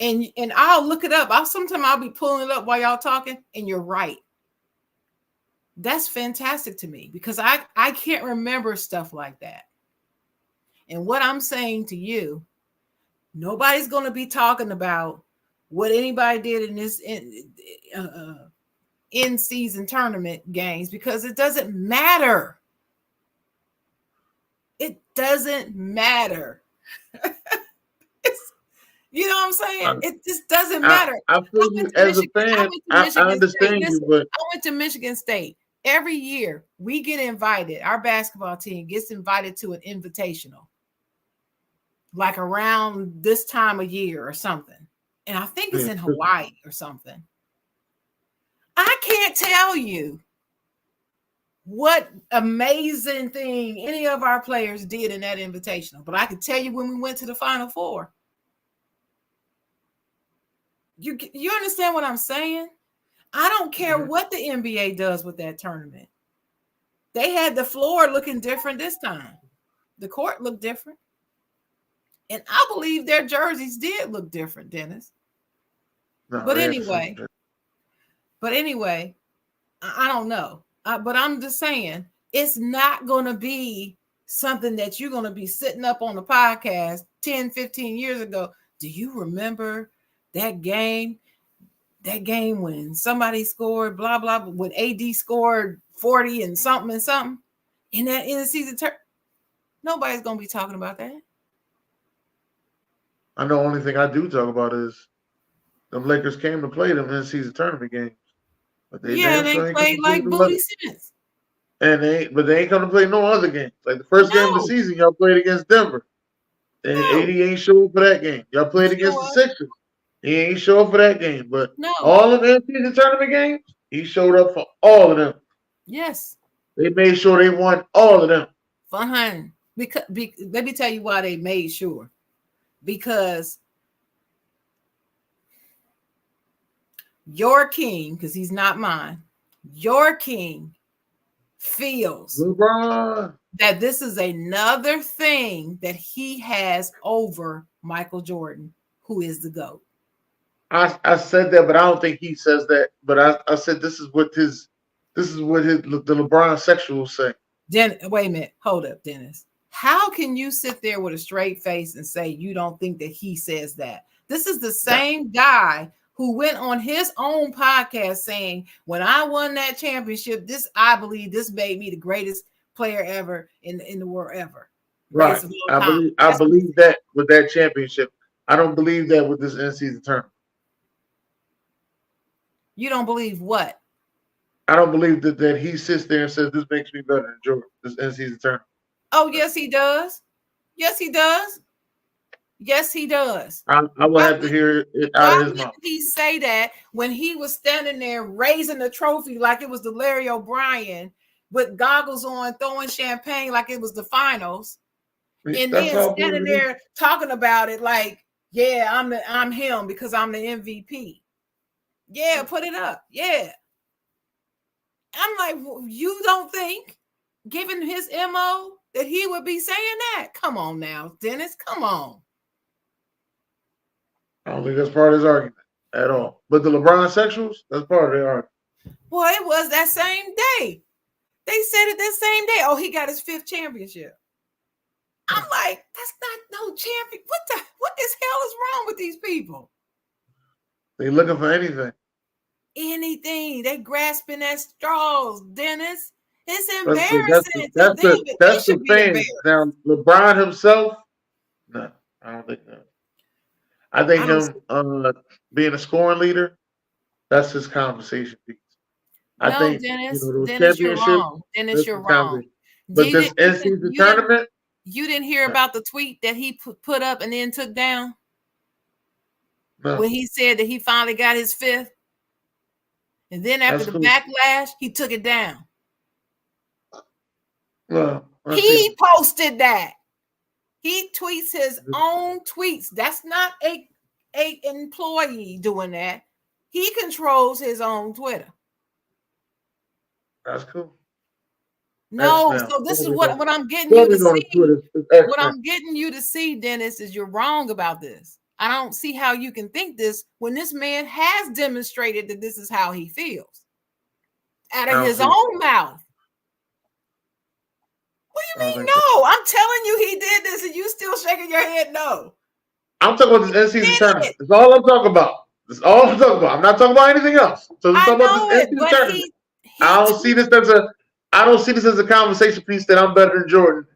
And I'll look it up. Sometimes I'll be pulling it up while y'all talking, and you're right. That's fantastic to me because I can't remember stuff like that. And what I'm saying to you, nobody's going to be talking about what anybody did in this in-season tournament games because it doesn't matter. It doesn't matter. You know what I'm saying? It just doesn't matter. I feel you as a fan. I understand State. you, but I went to Michigan State. Every year we get invited. Our basketball team gets invited to an invitational, like around this time of year or something. And I think it's in Hawaii or something. I can't tell you what amazing thing any of our players did in that invitational, but I can tell you when we went to the Final Four. You understand what I'm saying? I don't care what the NBA does with that tournament. They had the floor looking different this time. The court looked different. And I believe their jerseys did look different, Dennis. No, But they had the same anyway, I don't know. But I'm just saying, it's not going to be something that you're going to be sitting up on the podcast 10, 15 years ago. Do you remember that game? That game when somebody scored, blah, blah, when AD scored 40 and something in that end of season turn. Nobody's going to be talking about that. I know the only thing I do talk about is the Lakers came to play them in-season tournament games. But they damn they sure ain't played like booty since. And they ain't come to play no other games. Like the first game of the season, y'all played against Denver. And AD ain't show up for that game. Y'all played against the Sixers. He ain't show up for that game. But all of them in-season tournament games, he showed up for all of them. Yes. They made sure they won all of them. Fine. Because let me tell you why they made sure. Because your king, because he's not mine, your king feels LeBron that this is another thing that he has over Michael Jordan, who is the GOAT. I said that, but I don't think he says that. But I said this is what the LeBron sexuals say. Wait a minute, hold up, Dennis. How can you sit there with a straight face and say you don't think that he says that? This is the same guy who went on his own podcast saying, when I won that championship, I believe this made me the greatest player ever in the world ever. Right. I believe that with that championship. I don't believe that with this in-season tournament. You don't believe what? I don't believe that he sits there and says this makes me better than Jordan, this in-season tournament. Oh, yes, he does. Yes, he does. Yes, he does. I will have to hear it out of his mouth. He say that when he was standing there raising the trophy like it was the Larry O'Brien with goggles on, throwing champagne like it was the finals, and then standing there talking about it like, yeah, I'm him because I'm the MVP. Yeah, put it up. Yeah. I'm like, you don't think, given his MO, that he would be saying that? Come on now, Dennis. Come on. I don't think that's part of his argument at all. But the LeBron sexuals, that's part of their argument. Well, it was that same day. They said it that same day. Oh, he got his 5th championship. I'm like, that's not no champion. What the hell is wrong with these people? They looking for anything. Anything. They grasping at straws, Dennis. It's embarrassing. That's the thing. Now, LeBron himself, no, I don't think that. I think him being a scoring leader, that's his conversation piece. I think Dennis, you're wrong. Dennis, you're wrong. But this in-season tournament, you didn't hear about the tweet that he put up and then took down? No. When he said that he finally got his 5th. And then after the backlash, he took it down. Well, he posted that. He tweets his own tweets. That's not a employee doing that. He controls his own Twitter. That's cool. No, so this is what I'm getting you to see. What I'm getting you to see, Dennis, is you're wrong about this. I don't see how you can think this when this man has demonstrated that this is how he feels out of his own mouth. What do you mean no? I'm telling you he did this and you still shaking your head no. I'm talking about this in-season tournament. That's all I'm talking about. That's all I'm talking about. I'm not talking about anything else. So let's talk about this in-season tournament. I don't see this as a conversation piece that I'm better than Jordan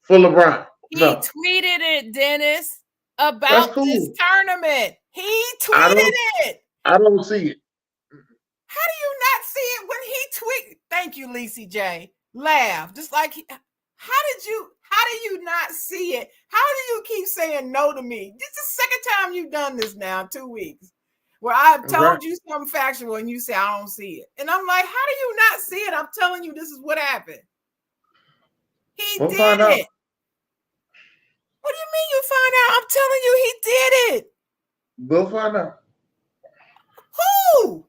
for LeBron. He tweeted it, Dennis, about this tournament. He tweeted it. I don't see it. How do you not see it when he tweet? Thank you, Lacey J. Laugh. Just like how do you not see it? How do you keep saying no to me? This is the second time you've done this now, 2 weeks. Where I've told you something factual and you say, I don't see it. And I'm like, how do you not see it? I'm telling you, this is what happened. We'll did it. What do you mean you find out? I'm telling you, he did it. We'll find out. Who?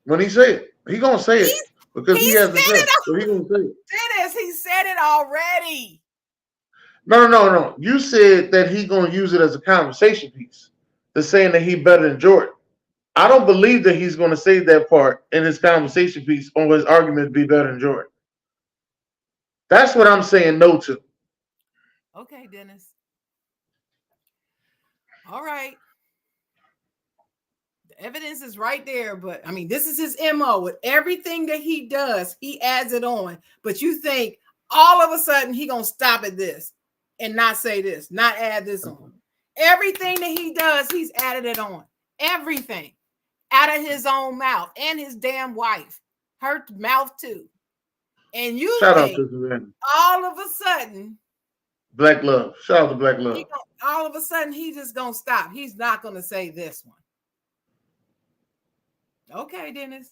When he say it. He gonna say it. Because he has to say it. So he gonna say it. Dennis, he said it already. No. You said that he gonna use it as a conversation piece. The saying that he better than Jordan. I don't believe that he's gonna say that part in his conversation piece on his argument to be better than Jordan. That's what I'm saying no to. Okay, Dennis. All right. The evidence is right there, but I mean, this is his MO. With everything that he does, he adds it on. But you think all of a sudden he gonna stop at this and not say this, not add this on. Everything that he does, he's added it on. Everything out of his own mouth and his damn wife, her mouth too. And you Shout out think to the all of a sudden Black Love. Shout out to Black Love. all of a sudden he just gonna stop. He's not gonna say this one. Okay, Dennis.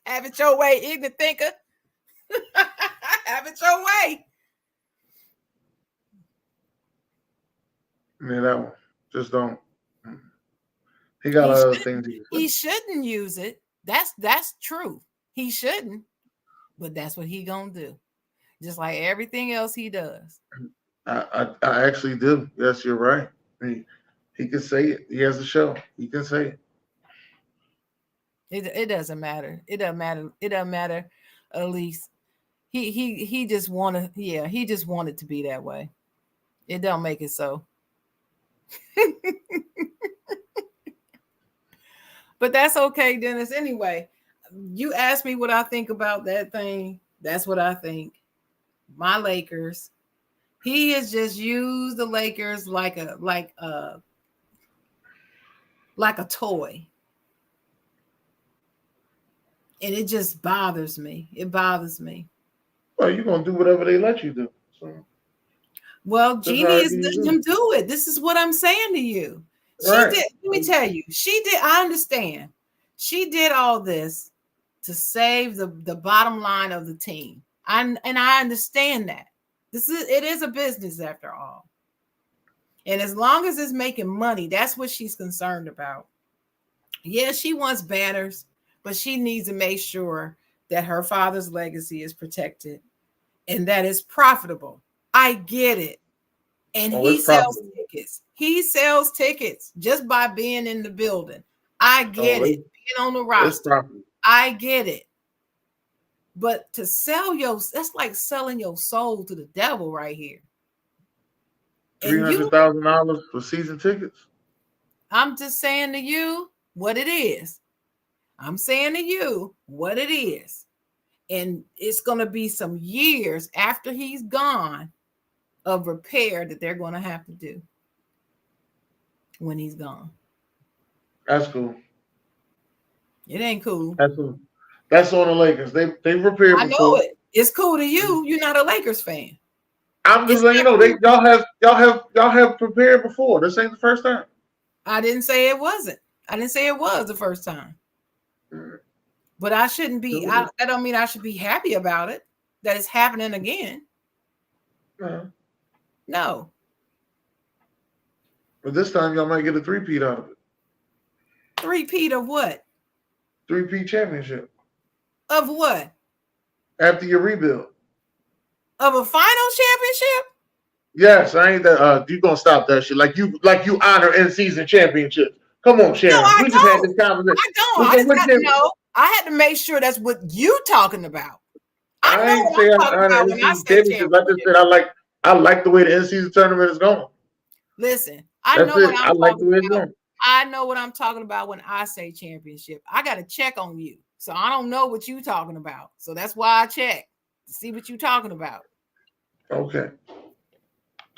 Have it your way, ignorant thinker. Have it your way. Yeah, that one. Just don't. He got He other shouldn't, things he shouldn't use it. That's true. He shouldn't, but that's what he gonna do. Just like everything else he does. I actually do. Yes, you're right. He can say it. He has a show. He can say it. It doesn't matter. It doesn't matter. It doesn't matter. At least he just wanted. Yeah, he just wanted to be that way. It don't make it so. But that's okay, Dennis. Anyway, you asked me what I think about that thing. That's what I think. My Lakers. He has just used the Lakers like a toy. And it just bothers me. It bothers me. Well, you're gonna do whatever they let you do. So well, that's Jeannie how is letting him do it. This is what I'm saying to you. She right. did. Let me tell you. She did. I understand. She did all this to save the bottom line of the team. And I understand that. It is a business after all. And as long as it's making money, that's what she's concerned about. Yeah, she wants banners, but she needs to make sure that her father's legacy is protected and that it's profitable. I get it. And he It's sells profitable. tickets. He sells tickets just by being in the building. I get it. Being on the roster. I get it. But to sell that's like selling your soul to the devil right here. $300,000 for season tickets. I'm just saying to you what it is. I'm saying to you what it is. And it's going to be some years after he's gone of repair that they're going to have to do when he's gone. That's cool. It ain't cool. That's cool. That's on the Lakers. They repaired. I know it. It's cool to you. You're not a Lakers fan. I'm just letting you know cool. y'all have prepared before. This ain't the first time. I didn't say it wasn't. I didn't say it was the first time. But I shouldn't be. I don't mean I should be happy about it. That it's happening again. No. But this time y'all might get a 3-peat out of it. 3-peat of what? 3-peat championship. Of what? After your rebuild. Of a final championship? Yes, I ain't that. You gonna stop that shit? Like you honor in season championships. Come on, Sharon. No, we just had this conversation. I don't. I had to make sure that's what you talking about. I know what I'm talking about when I say championship. I just said I like the way the in-season tournament is going. Listen, I know what I'm talking about. I know what I'm talking about when I say championship. I got to check on you. So I don't know what you talking about. So that's why I check to see what you talking about. Okay.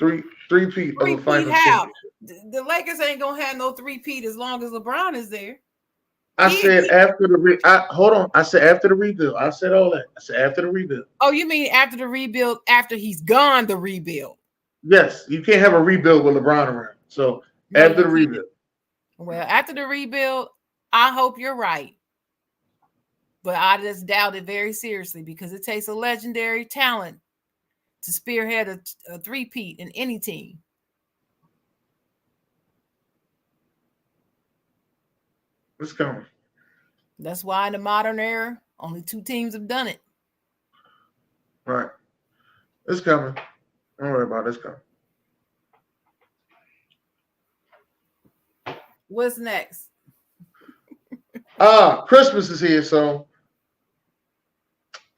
3-peat of the final championship. The Lakers ain't gonna have no 3-peat as long as LeBron is there. I said after the hold on. I said after the rebuild. I said all that. I said after the rebuild. Oh, you mean after the rebuild? After he's gone, the rebuild. Yes, you can't have a rebuild with LeBron around. So after the rebuild. Well, after the rebuild, I hope you're right. But I just doubt it very seriously because it takes a legendary talent to spearhead a 3-peat in any team. It's coming. That's why in the modern era, only 2 teams have done it. Right. It's coming. Don't worry about this guy. What's next? Christmas is here, so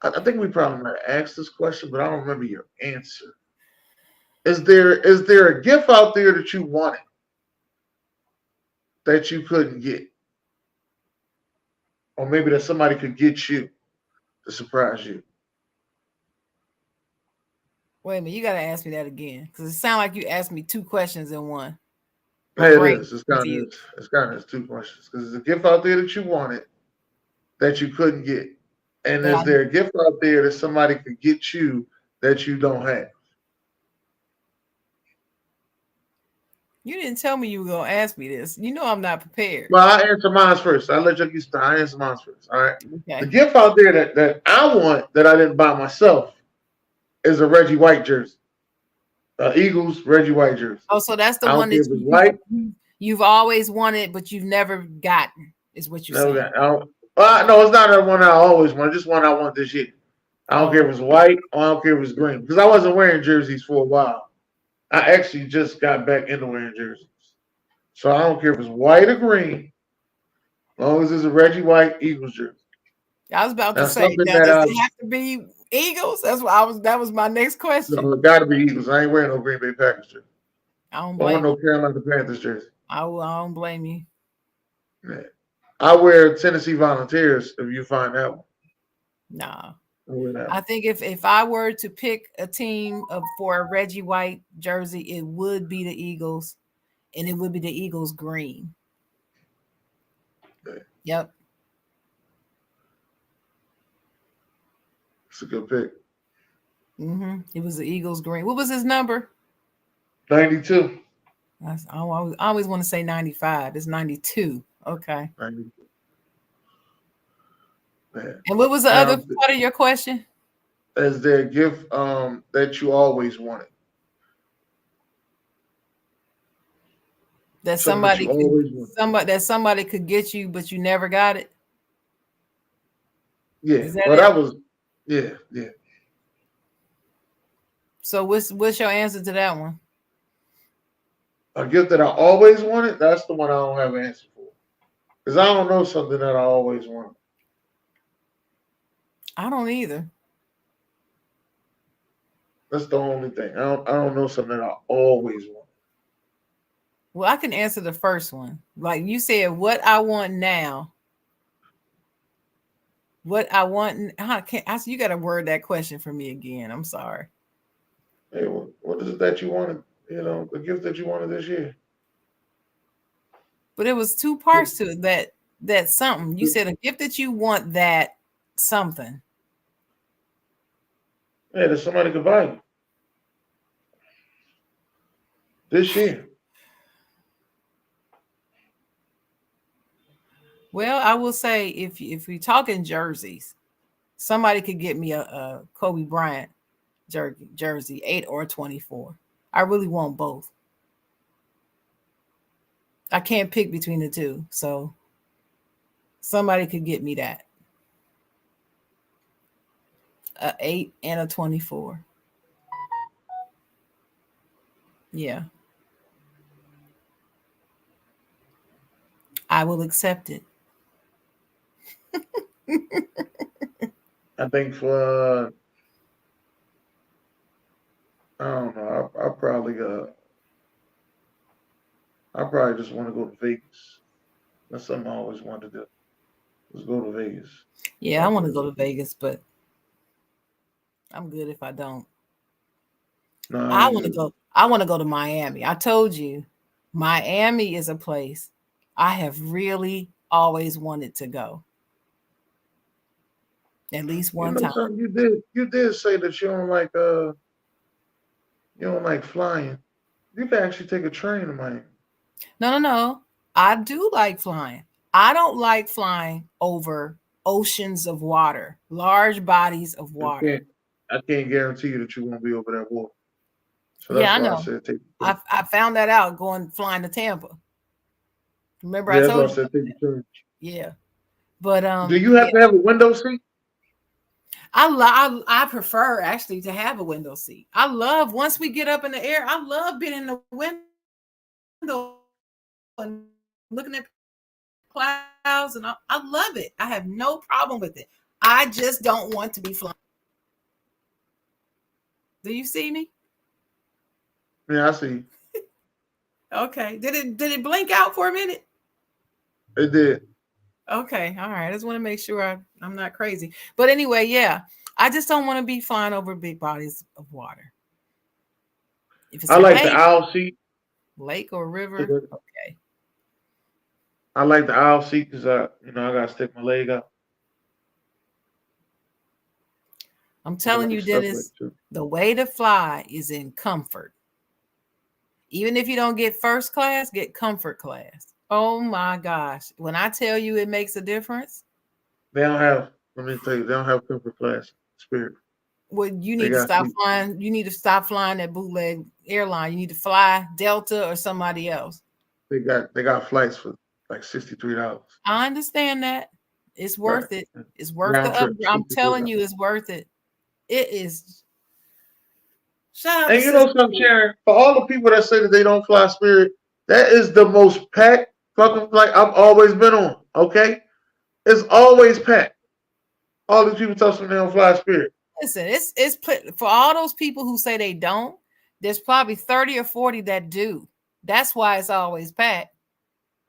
I think we probably might have asked this question, but I don't remember your answer. Is there a gift out there that you wanted that you couldn't get, or maybe that somebody could get you to surprise you? Wait a minute, you gotta ask me that again because it sounds like you asked me two questions in one. My Hey, it brain is. confused. It's kind of two questions because there's a gift out there that you wanted that you couldn't get, and That I is there a gift out there that somebody could get you that you don't have? you didn't tell me you were gonna ask me this. You know I'm not prepared. Well, I answer mine first. I'll let you start. I answer mine first. All right. The Okay. gift out there that I want that I didn't buy myself is a Reggie White jersey. Eagles Reggie White jersey. Oh, so that's the I one don't care that if it's white. you've always wanted, but you've never gotten, is what you're No, saying. no, it's not the one I always want. Just one I want this year. I don't care Oh, if it's white or I don't care if it's green because I wasn't wearing jerseys for a while. I actually just got back into wearing jerseys, so I don't care if it's white or green, as long as it's a Reggie White Eagles jersey. I was about to That's say, something now that does it have to be Eagles? That's what I was. That was my next question. it got to be Eagles. I ain't wearing no Green Bay Packers jersey. I don't I want blame no you. Carolina Panthers jersey. I don't blame you. Yeah. I wear Tennessee Volunteers if you find that one. Nah. I wear that I one. think if I were to pick a team for a Reggie White jersey, it would be the Eagles, and it would be the Eagles green. Yeah. Yep. It's a good pick. It was the Eagles green. What was his number? 92. I always want to say 95. It's 92. Okay. 92. Man. And what was the other Now, part of your question? is there a gift that you always wanted? That Something that you always wanted. somebody could get you, but you never got it. Yeah. Is that Well, it? that was, yeah, yeah. So what's your answer to that one? A gift that I always wanted, that's the one I don't have an answer for. Because I don't know something that I always wanted. I don't either. That's the only thing. I don't know something that I always want. Well, I can answer the first one. Like you said, what I want now. What I want. How can I? You got to word that question for me again. I'm sorry. Hey, what is it that you wanted? The gift that you wanted this year. But it was two parts to it. That something you said a gift that you want that something. Hey, that somebody could buy you this year. Well, I will say if we talking jerseys, somebody could get me a Kobe Bryant jersey 8 or 24. I really want both. I can't pick between the two, so somebody could get me that a 8 and a 24. Yeah, I will accept it. I think for I don't know. I probably just want to go to Vegas. That's something I always wanted to do. Let's go to Vegas. Yeah, I I'll want to probably go to go. Vegas, but I'm good if I don't. No, I I ain't want to good. go. I want to go to Miami. I told you, Miami is a place I have really always wanted to go at least You one know time. something? You did say that you don't like flying. You can actually take a train to Miami. No, no, no. I do like flying. I don't like flying over oceans of water, large bodies of I water. can't I can't guarantee you that you won't be over that water. So Yeah, that's I why I know. said take the train. I found that out going flying to Tampa. Remember I Yeah, that's why I told you said about take that? the train. Yeah. But Do you yeah. have to have a window seat? I prefer actually to have a window seat. I love once we get up in the air. I love being in the window and looking at clouds, and I love it. I have no problem with it. I just don't want to be flying. Do you see me? Yeah, I see. Okay. Did it blink out for a minute? It did. Okay. All right. I just want to make sure I'm not crazy. But anyway, yeah. I just don't want to be flying over big bodies of water. If it's I a like the lake, aisle seat. lake or river, okay. I like the aisle seat because I gotta stick my leg out. I'm I telling like you, stuff like Dennis, too. the way to fly is in comfort. Even if you don't get first class, get comfort class. Oh my gosh. When I tell you it makes a difference, They don't have. Let me tell you, they don't have comfort class Spirit. well, you They need to got stop seat. flying. You need to stop flying that bootleg airline. You need to fly Delta or somebody else. They got flights for like $63. I understand that. It's Right. worth it. It's worth the Round up. trip I'm telling $63. you, it's worth it. It is. Shout out to And you know Sister something, Sheila. Sharon? For all the people that say that they don't fly Spirit, that is the most packed fucking flight I've always been on. Okay, it's always packed. All these people tell me they don't fly Spirit. Listen, for all those people who say they don't. There's probably 30 or 40 that do. That's why it's always packed.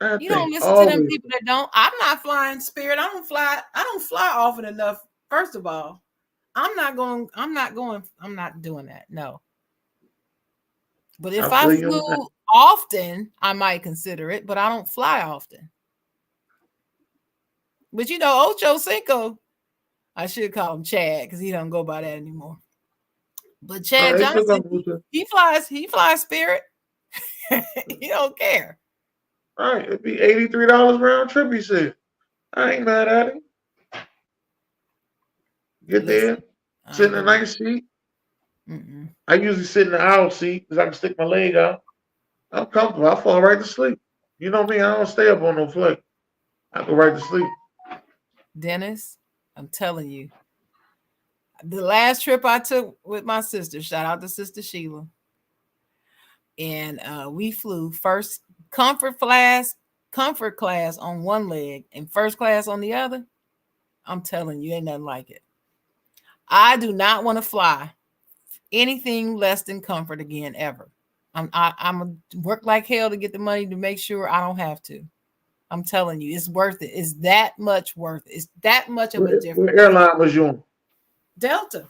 That You don't thing listen to them always. people that don't. I'm not flying Spirit. I don't fly. I don't fly often enough. First of all, I'm not going. I'm not going. I'm not doing that. No. But I if I feel you on that. flew often, I might consider it. But I don't fly often. But Ocho Cinco. I should call him Chad because he don't go by that anymore. But No, Chad they still Johnson, got Bluetooth. he flies. He flies Spirit. He don't care. All right, it'd be $83 round trip. He said, "I ain't mad at him. Get Listen, there, I sit ain't in a going. nice seat. Mm-mm. I usually sit in the aisle seat because I can stick my leg out. I'm comfortable. I fall right to sleep. You know me. I don't stay up on no flight. I go right to sleep. Dennis, I'm telling you, the last trip I took with my sister, shout out to Sister Sheila, and we flew first comfort class on one leg and first class on the other. I'm telling you, ain't nothing like it. I do not want to fly anything less than comfort again ever. I'm a work like hell to get the money to make sure I don't have to. I'm telling you, it's worth it. It's that much worth it. It's that much of a What difference. airline was you on? Delta.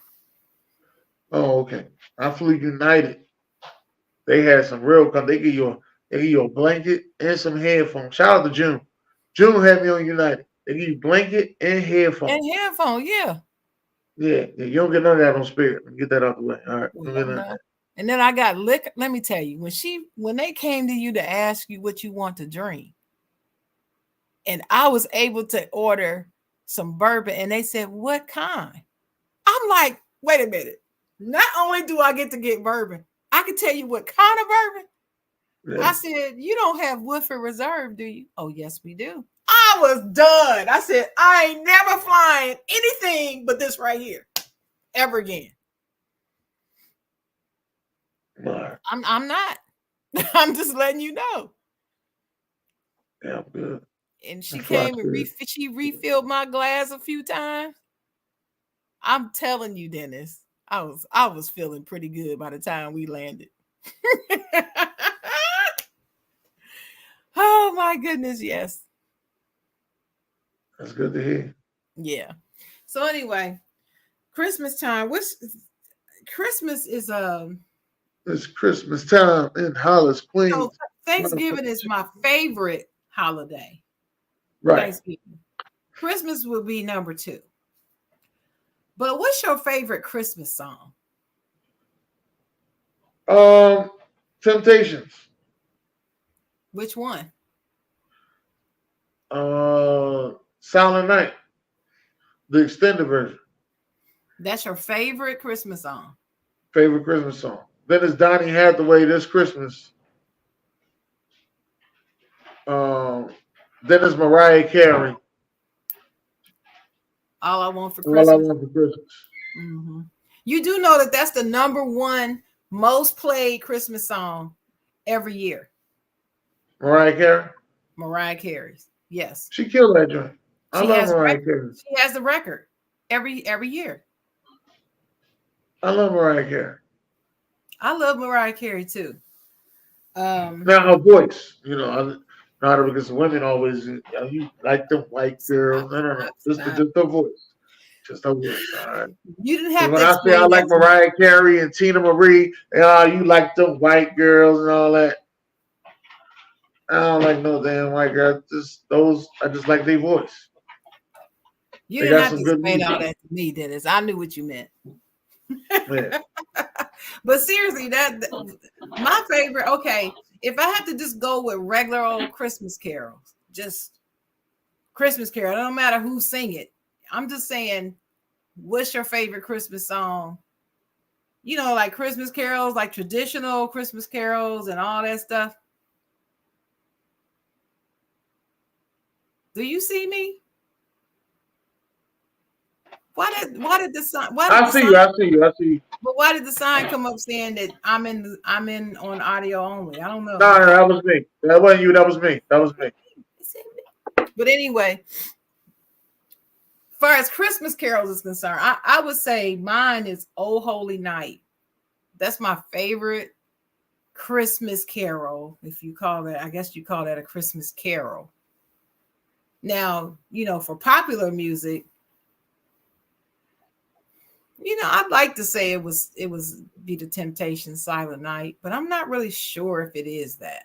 Oh, okay. I flew United. They had some real. They give you a blanket and some headphones. Shout out to June. June had me on United. They give you blanket and And headphones. headphone, yeah. Yeah, yeah. You don't get none of that on Spirit. Let me get that out the way. All right, don't get Well, none of no. that. And then I got liquor. Let me tell you, when they came to you to ask you what you want to drink, and I was able to order some bourbon, and they said, "What kind?" I'm like, "Wait a minute. Not only do I get to get bourbon, I can tell you what kind of bourbon." I Yeah. said, "You don't have Woodford Reserve, do you?" "Oh, yes, we do." I was done. I said, "I ain't never flying anything but this right here ever again." All right. I'm not. I'm just letting you know. Yeah, I'm good. And I she fly came and Spirit. she refilled my glass a few times. I'm telling you, Dennis, I was feeling pretty good by the time we landed. Oh my goodness, yes. That's good to hear. Yeah. So anyway, Christmas time. Which Christmas is It's Christmas time in Hollis, so Queens. Thanksgiving is my favorite holiday. Right. Thanksgiving. Christmas will be number 2. But what's your favorite Christmas song? Um, Temptations. Which one? Silent Night, the extended version. That's your favorite Christmas song. Favorite Christmas song. Then it's Donny Hathaway this Christmas. Um, then it's Mariah Carey. All I Want for All I Christmas. Want for Christmas. Mm-hmm. You do know that that's the number one most played Christmas song every year. Mariah Carey. Mariah Carey's. Yes. She killed that joint. I She love has Mariah Carey. she has the record every year. I love Mariah Carey. I love Mariah Carey too. Now her voice, not because women always, you like the white girl. No. Just her voice. Just her voice. All right. You didn't Because have when to I say I explain like that to me. Mariah Carey and Tina Marie, you like the white girls and all that. I don't like no damn white girl. I just like their voice. You They didn't got have to some good explain all music. that to me, Dennis. I knew what you meant. Yeah. But seriously, that my favorite. Okay, if I have to just go with regular old Christmas carols, just Christmas carol. It don't matter who sing it. I'm just saying, what's your favorite Christmas song? You know, like Christmas carols, like traditional Christmas carols and all that stuff. Do you see me? Why did the sign? I see you. But why did the sign come up saying that I'm in on audio only? I don't know. No, that was me. That wasn't you. That was me. But anyway, as far as Christmas carols is concerned, I would say mine is "Oh Holy Night." That's my favorite Christmas carol. If you call that, I guess you call that a Christmas carol. Now, for popular music, I'd like to say it was Be the Temptations' Silent Night, but I'm not really sure if it is that.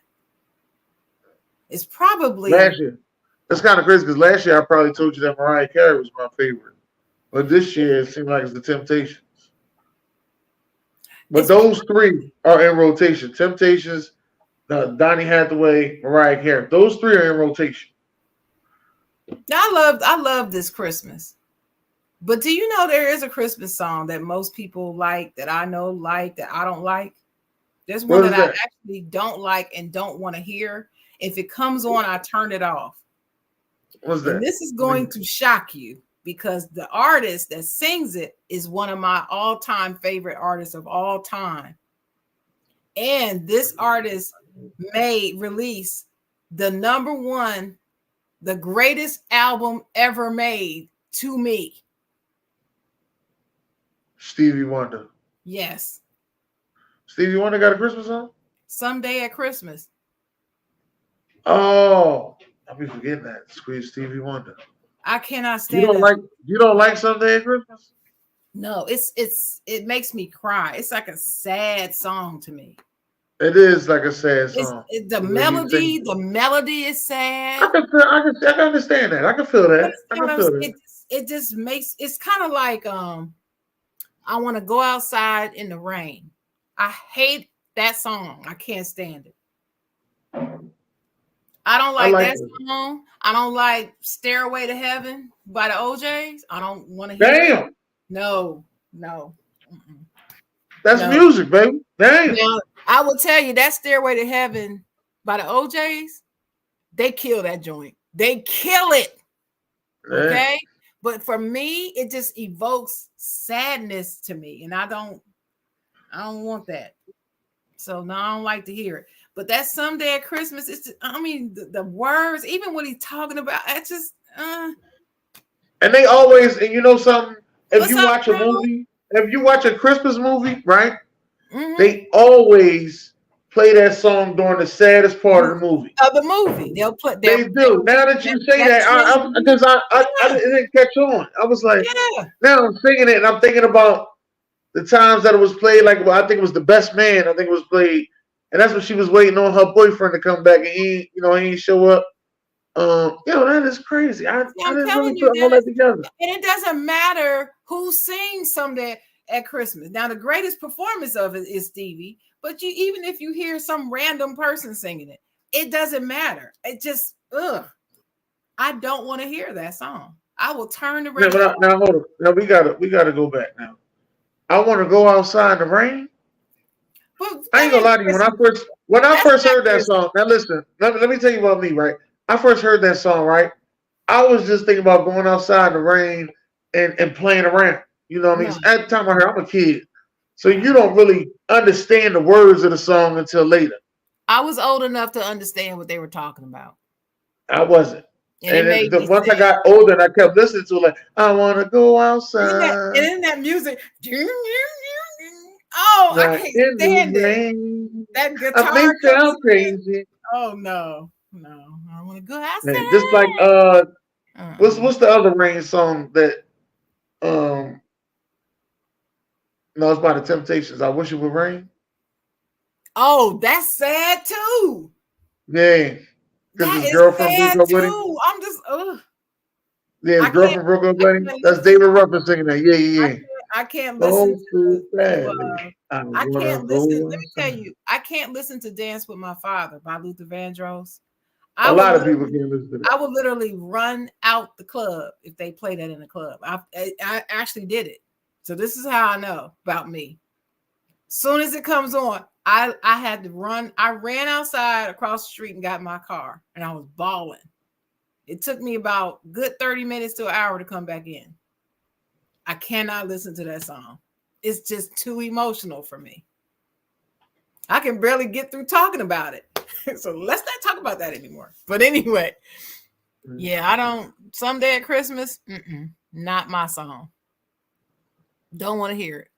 It's probably Last year. That's kind of crazy because last year I probably told you that Mariah Carey was my favorite. But this year it seemed like it's the Temptations. But those three are in rotation. Temptations, Donny Hathaway, Mariah Carey. Those three are in rotation. I love this Christmas. But do you know there is a Christmas song that most people like, that I know like, that I don't like? There's one that I actually don't like and don't want to hear. If it comes on, I turn it off. What's that? And this is going to shock you because the artist that sings it is one of my all-time favorite artists of all time. And this artist release the number one, the greatest album ever made to me. Stevie Wonder. Yes. Stevie Wonder got a Christmas song? Someday at Christmas. Oh, I'll be forgetting that. Squeeze Stevie Wonder. I cannot stand You don't like Someday at Christmas? No, it makes me cry. It's like a sad song to me. It is like a sad song. The melody is sad. I can understand that. I can feel that. It just makes it's kind of like I want to go outside in the rain. I hate that song. I can't stand it. I don't like that song. I don't like Stairway to Heaven by the OJs. I don't want to hear it. No. Mm-mm. That's music, baby. Damn. Now, I will tell you that Stairway to Heaven by the OJs, they kill that joint. They kill it. Okay? But for me, it just evokes sadness to me. And I don't want that. So no, I don't like to hear it. But that Someday at Christmas, it's just, the words, even what he's talking about, it's just And they always, and you know something, if you watch a Christmas movie, right? Mm-hmm. They always play that song during the saddest part of the movie. They'll put. They do. Now that you say that, because I didn't catch on. I was like, now I'm singing it, and I'm thinking about the times that it was played. Like, I think it was The Best Man. I think it was played, and that's when she was waiting on her boyfriend to come back, and he didn't show up. That is crazy. I didn't really put all that together. And it doesn't matter who sings Someday at Christmas. Now, the greatest performance of it is Stevie, but even if you hear some random person singing it, it doesn't matter. It just, I don't want to hear that song. I will turn the radio. Now hold on. Now we gotta go back now. I want to go outside in the rain. But I ain't gonna lie to you. When I first heard that song, now listen, let me tell you about me, right? I first heard that song, right? I was just thinking about going outside in the rain and playing around. You know what I mean? No, At the time I heard, I'm a kid, so you don't really understand the words of the song until later. I was old enough to understand what they were talking about, I wasn't. and it And made me once I sad. got older and I kept listening to it, like, I want to go And outside, in that music, oh, I not can't in stand the it. rain. That I guitar may comes sound in. crazy. Oh no, no, I want to go Man, just outside. like Uh-uh. what's the other rain song that um no, it's by the Temptations. I wish it would rain. Oh, that's sad too. Yeah, because That his is girlfriend broke sad up with him. too. I'm just, ugh. Yeah, his I can't, girlfriend broke up I with him. can't That's listen. David Ruffin singing that. Yeah, yeah, yeah. I can't listen So too to badly. I I wanna can't listen. go Let me tell outside. you, I can't listen to "Dance with My Father" by Luther Vandross. A I would lot of people literally, can't listen to I that. would literally run out the club if they play that in the club. I actually did it. So this is how I know about me. Soon as it comes on, I had to run. I ran outside across the street and got in my car, and I was bawling. It took me about good 30 minutes to an hour to come back in. I cannot listen to that song. It's just too emotional for me. I can barely get through talking about it. So let's not talk about that anymore. But anyway, yeah, I don't. Someday at Christmas, not my song. Don't want to hear it.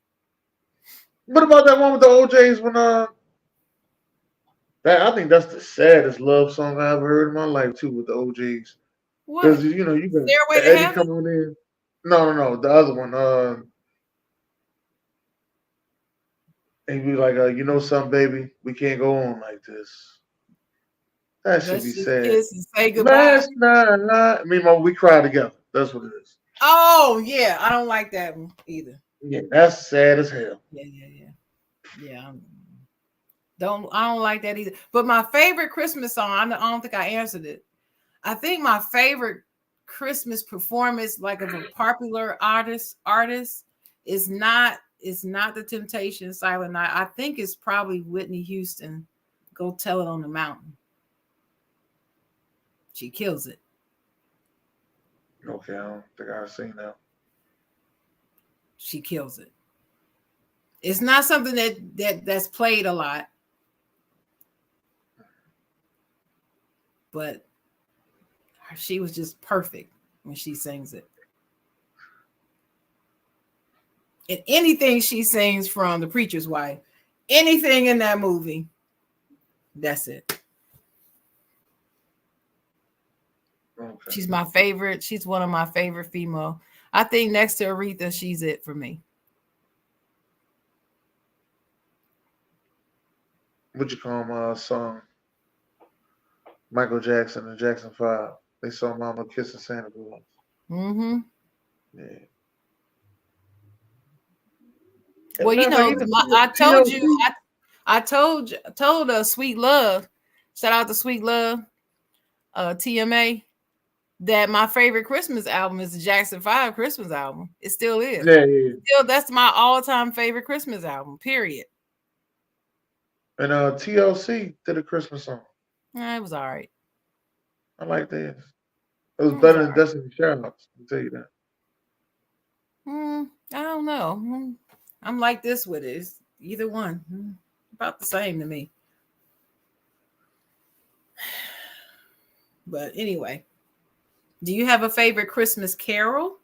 What about that one with the OJ's when that I think that's the saddest love song I ever heard in my life too with the OJ's. Because What? you got Stairway to Eddie Heaven? coming in. No, the other one. And he be like, you know something, baby, we can't go on like this. That should be Let's just sad. kiss and say goodbye. Last night, me and my we cried together. That's what it is. Oh yeah, I don't like that one either. Yeah, that's sad as hell. Yeah. I don't like that either. But my favorite Christmas song, I don't think I answered it. I think my favorite Christmas performance, like of a popular artist, is not the Temptation Silent Night. I think it's probably Whitney Houston. Go Tell It on the Mountain. She kills it. Okay, I don't think I've seen that. She kills it. It's not something that's played a lot, but she was just perfect when she sings it. And anything she sings from The Preacher's Wife, anything in that movie, that's it. Okay. She's my favorite. She's one of my favorite female. I think next to Aretha, she's it for me. What you call my song? Michael Jackson and Jackson 5. They saw Mama kissing Santa Claus. Mm-hmm. Yeah. Well, And matter of fact, even I told you, TLC. I told Sweet Love, shout out to Sweet Love, TMA, that my favorite Christmas album is the Jackson 5 Christmas album. It still is. Yeah. Still, that's my all-time favorite Christmas album, period. And TLC did a Christmas song. It was all right. I like this. It was It was better all than Destiny Child. I'll tell you that. right. I don't know. I'm like this with it. It's either one. About the same to me. But anyway, do you have a favorite Christmas carol?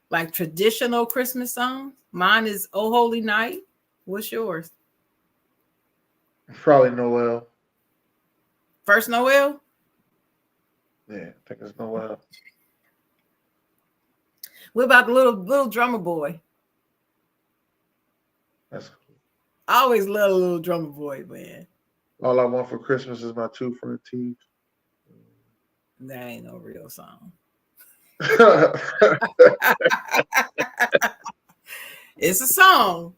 Like traditional Christmas songs? Mine is Oh Holy Night. What's yours? Probably Noel. First Noel? Yeah, I think it's Noel. What about the little drummer boy? That's cool. I always love a little drummer boy, man. All I want for Christmas is my two front teeth. That ain't no real song. It's a song.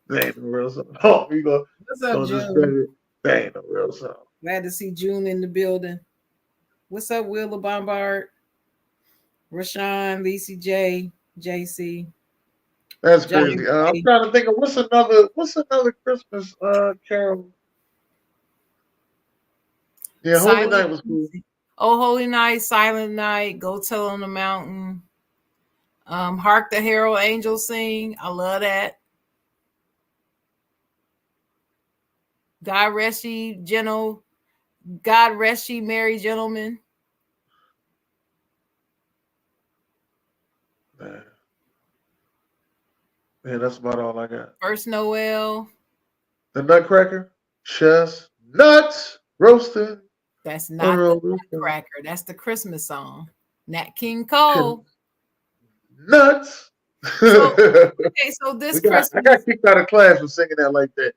That ain't no real song. Oh, you go. What's up, Don't discredit June? it. That ain't no real song. Glad to see June in the building. What's up, Willa Bombard? Rashawn, Lacey J, JC, That's Johnny crazy. I'm Ray, trying to think of what's another Christmas carol. Yeah, Holy Silent. Night was cool. Oh, Holy Night, Silent Night, Go Tell on the Mountain. Hark the Herald Angels Sing. I love that. God rest ye, God rest ye, merry gentlemen. Man. Yeah, that's about all I got. First Noel. The Nutcracker, chestnuts roasted That's on not the roll. Nutcracker. That's the Christmas song. Nat King Cole. Nuts. So okay, so this I got Christmas, kicked out of class for singing that like that.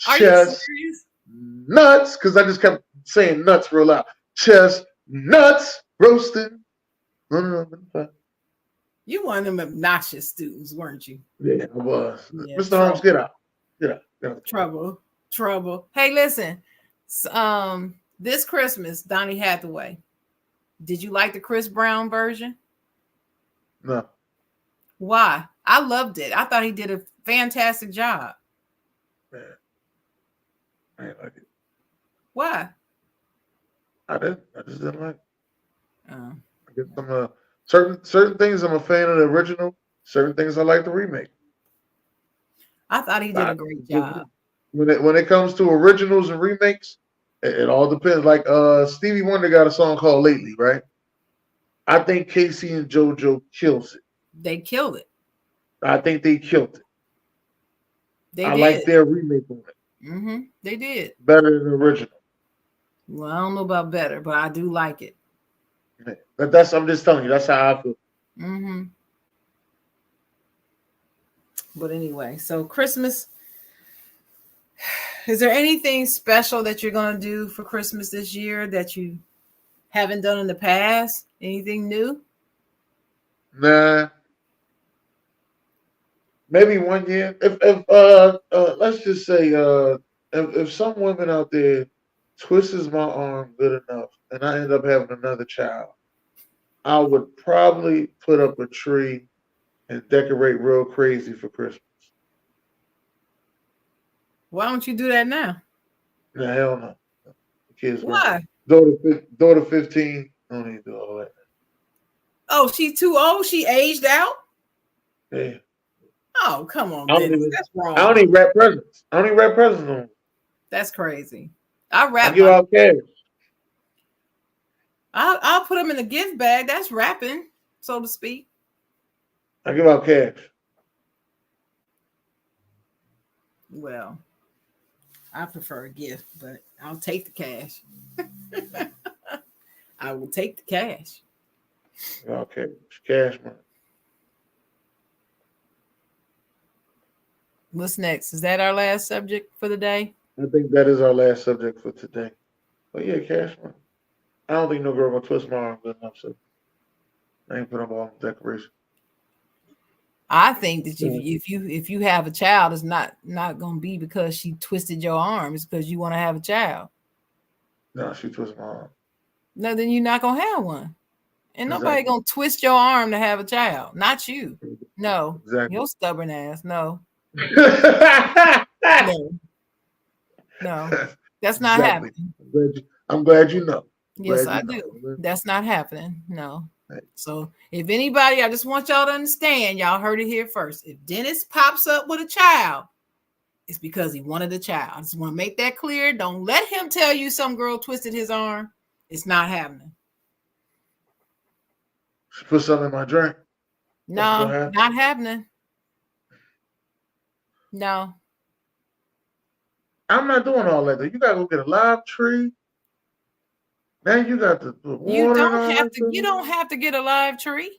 are you Chest serious? nuts, because I just kept saying nuts real loud. Chest nuts roasted. You one of them obnoxious students, weren't you? Yeah, I was. Yeah, Mr. Holmes, get out. Get out. Get out. Trouble. Hey, listen. This Christmas, Donny Hathaway. Did you like the Chris Brown version? No. Why? I loved it. I thought he did a fantastic job. Man. I ain't like it. Why? I didn't. I just didn't like it. Uh, I guess I'm certain things I'm a fan of the original. Certain things I like the remake. I thought he did a great job. When it comes to originals and remakes, it all depends. Like Stevie Wonder got a song called "Lately," right? I think Casey and JoJo kills it. They killed it. I think they killed it. I Did. like their remake on it. Mm-hmm. They did better than the original. Well, I don't know about better, but I do like it. But I'm just telling you. That's how I feel. Mm-hmm. But anyway, so Christmas. Is there anything special that you're going to do for Christmas this year that you haven't done in the past? Anything new? Nah. Maybe one year. If let's just say if some woman out there twists my arm good enough and I end up having another child, I would probably put up a tree and decorate real crazy for Christmas. Why don't you do that now? Nah, hell no. The kids Why? Daughter 15. I don't need to do all that. Oh, she's too old? She aged out? Yeah. Oh, come on, Dennis. That's wrong. I don't even wrap presents. I don't even wrap presents on. That's crazy. I give out cash. I'll put them in a gift bag. That's wrapping, so to speak. I give out cash. Well, I prefer a gift, but I'll take the cash. I will take the cash. Okay, cash money. What's next? Is that our last subject for the day? I think that is our last subject for today. But yeah, cash money. I don't think no girl gonna twist my arm good enough, so I ain't put up all the decoration. I think that if you have a child, it's not gonna be because she twisted your arm. It's because you want to have a child. No, she twisted my arm. No, then you're not gonna have one. And nobody gonna twist your arm to have a child. Not you. No. Exactly. Your stubborn ass. No. No. That's not happening. I'm glad you know. Yes, I do. That's not happening. No. So if anybody, I just want y'all to understand, y'all heard it here first. If Dennis pops up with a child, it's because he wanted a child. I just want to make that clear. Don't let him tell you some girl twisted his arm. It's not happening. She put something in my drink. No, not happening. No. I'm not doing all that. You gotta go get a live tree. Now you got to put water. You don't have to get a live tree.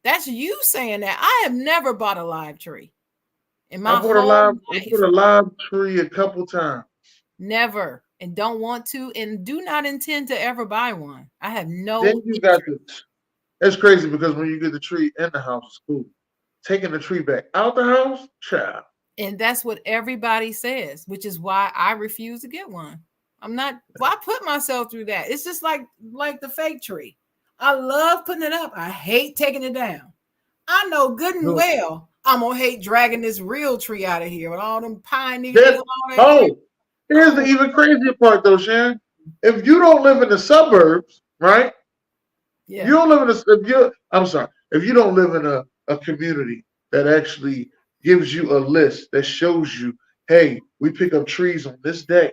That's you saying that. I have never bought a live tree in my whole life. I put a live tree a couple times. Never, and don't want to, and do not intend to ever buy one. I have no. Then you got to. It's crazy because when you get the tree in the house, it's cool. Taking the tree back out the house, child. And that's what everybody says, which is why I refuse to get one. I'm not. Why put myself through that? It's just like the fake tree. I love putting it up. I hate taking it down. I know good and well I'm gonna hate dragging this real tree out of here with all them pine needles and all that. Here's the even crazier part, though, Sharon. If you don't live in the suburbs, right? Yeah. You don't live in I'm sorry. If you don't live in a community that actually gives you a list that shows you, hey, we pick up trees on this day.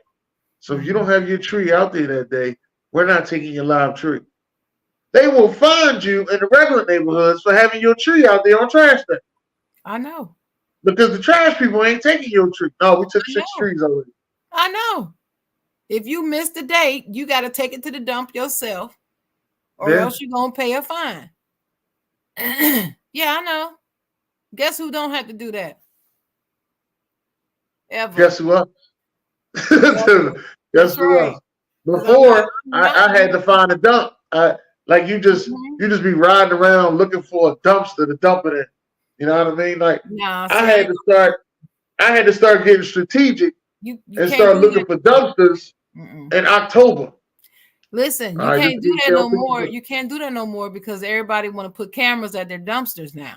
So if you don't have your tree out there that day, we're not taking your live tree. They will find you in the regular neighborhoods for having your tree out there on trash day. I know. Because the trash people ain't taking your tree. No, we took 6 trees already. I know. If you miss the date, you got to take it to the dump yourself, or else you're going to pay a fine. Yeah, I know. Guess who don't have to do that? Ever. Guess who else? Guess who else? Before, I had to find a dump. Like you just be riding around looking for a dumpster to dump it in. You know what I mean? Like I had to start getting strategic and start looking for dumpsters in October. Listen, you can't do that no more. You can't do that no more because everybody want to put cameras at their dumpsters now.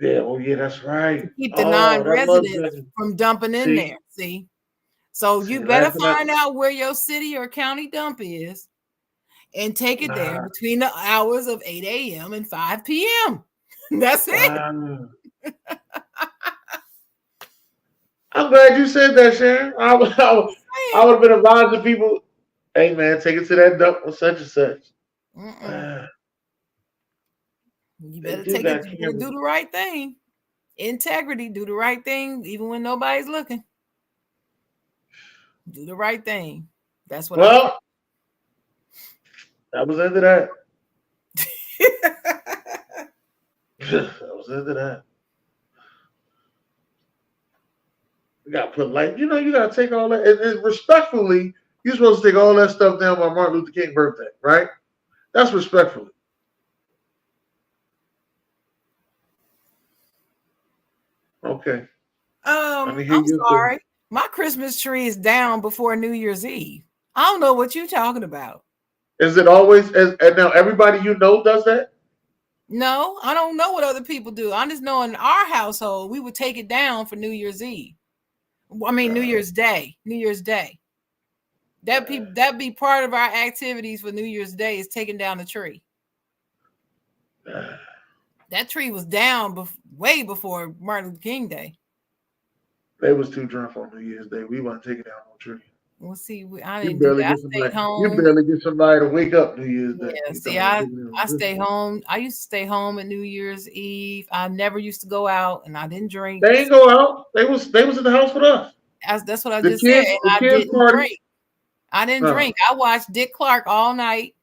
Yeah, well, yeah, that's right. To keep the non-residents from dumping in there. See? So you better find out where your city or county dump is and take it there between the hours of 8 a.m. and 5 p.m. That's it. I'm glad you said that, Sharon. I would have been advising people, hey, man, take it to that dump on such and such. You better take it. Do the right thing. Integrity. Do the right thing, even when nobody's looking. Do the right thing. That's what. That was into that. That was into that. You got to put you got to take all that. And respectfully, you're supposed to take all that stuff down by Martin Luther King birthday, right? That's respectfully. Okay. I'm sorry. My Christmas tree is down before New Year's Eve. I don't know what you're talking about. Is it always and now everybody you know does that? No, I don't know what other people do. I just know in our household we would take it down for New Year's Eve. I mean New Year's Day. New Year's Day. That'd be part of our activities for New Year's Day is taking down the tree. That tree was down way before Martin Luther King Day. They was too drunk on New Year's Day. We wasn't taking down no tree. Well, see, I didn't do that. I stayed home. You barely get somebody to wake up New Year's Day. Yeah, see, I stay home. I used to stay home at New Year's Eve. I never used to go out, and I didn't drink. They didn't go out. They was in the house with us. That's what I just said. I didn't drink. I didn't drink. I watched Dick Clark all night,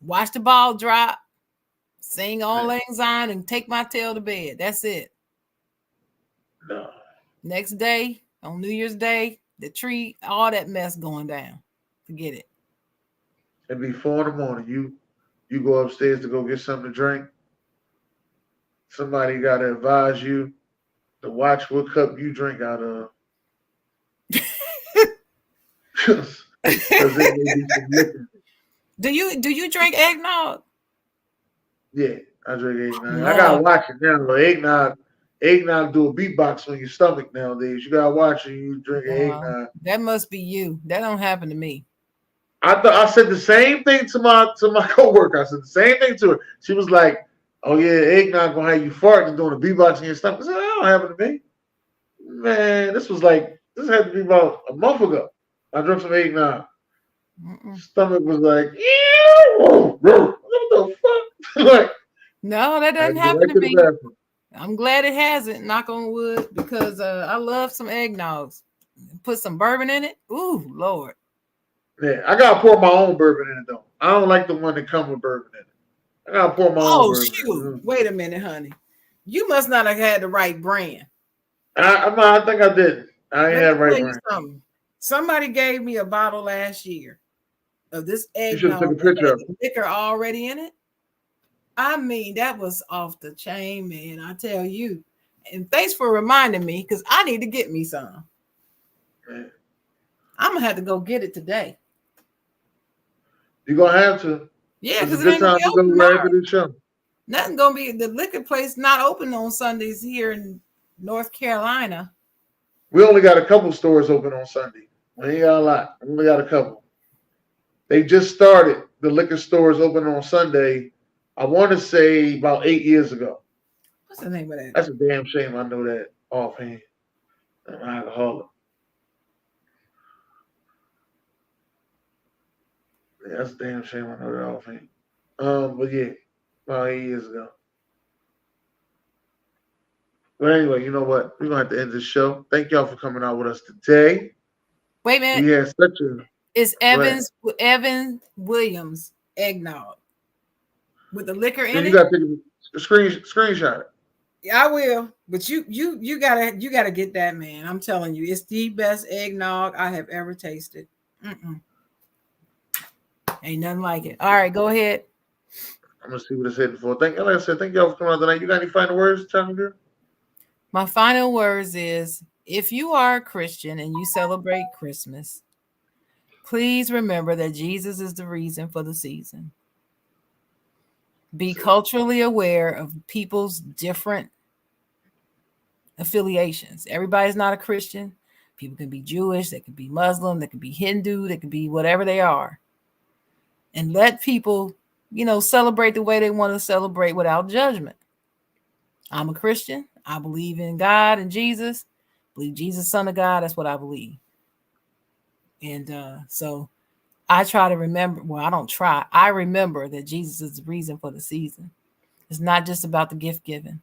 watch the ball drop, sing Auld Lang Syne, and take my tail to bed. That's it. No. Next day, on New Year's Day, the tree, all that mess going down. Forget it. It'd be 4 a.m. You go upstairs to go get something to drink. Somebody got to advise you to watch what cup you drink out of. Because there may be some liquor. Do you drink eggnog? Yeah, I drink eggnog. I gotta watch it now. Eggnog do a beatbox on your stomach nowadays. You gotta watch it. You drink eggnog. That must be you. That don't happen to me. I said the same thing to my coworker. I said the same thing to her. She was like, "Oh yeah, eggnog gonna have you farting and doing a beatbox in your stomach." I said, "That don't happen to me." Man, this had to be about a month ago. I drank some eggnog. Stomach was like, what the fuck? Like, no, that doesn't happen to me. I'm glad it hasn't, knock on wood, because I love some eggnogs. Put some bourbon in it. Ooh, Lord. Yeah, I gotta pour my own bourbon in it though. I don't like the one that comes with bourbon in it. I gotta pour my own bourbon. Oh, shoot. Wait a minute, honey. You must not have had the right brand. I think I did. I ain't had the right brand. Somebody gave me a bottle last year of this eggnog. You should have took a picture of it. Liquor already in it. I mean, that was off the chain, man. I tell you. And thanks for reminding me, because I need to get me some. Man. I'm gonna have to go get it today. You're gonna have to. Yeah, because it ain't gonna be open right after the show. Nothing gonna be. The liquor place not open on Sundays here in North Carolina. We only got a couple stores open on Sunday. We ain't got a lot. We only got a couple. They just started the liquor stores open on Sunday. I want to say about 8 years ago. What's the name of that? That's a damn shame. I know that offhand. I'm an alcoholic. Yeah, that's a damn shame. I know that offhand. But yeah, about 8 years ago. But anyway, you know what? We're gonna have to end this show. Thank y'all for coming out with us today. Wait a We minute. had such a It's go ahead. Evan Williams eggnog with the liquor Then in you it. gotta take a screenshot it. Yeah, I will. But you gotta get that, man. I'm telling you, it's the best eggnog I have ever tasted. Mm-mm. Ain't nothing like it. All right, go ahead. I'm gonna see what it's hitting for. Like I said, thank y'all for coming out tonight. You got any final words, Challenger? My final words is if you are a Christian and you celebrate Christmas, please remember that Jesus is the reason for the season. Be culturally aware of people's different affiliations. Everybody's not a Christian. People can be Jewish, they can be Muslim, they can be Hindu, they can be whatever they are. And let people, celebrate the way they want to celebrate without judgment. I'm a Christian. I believe in God and Jesus. I believe Jesus, Son of God. That's what I believe. And so I try to remember. Well, I don't try. I remember that Jesus is the reason for the season. It's not just about the gift giving.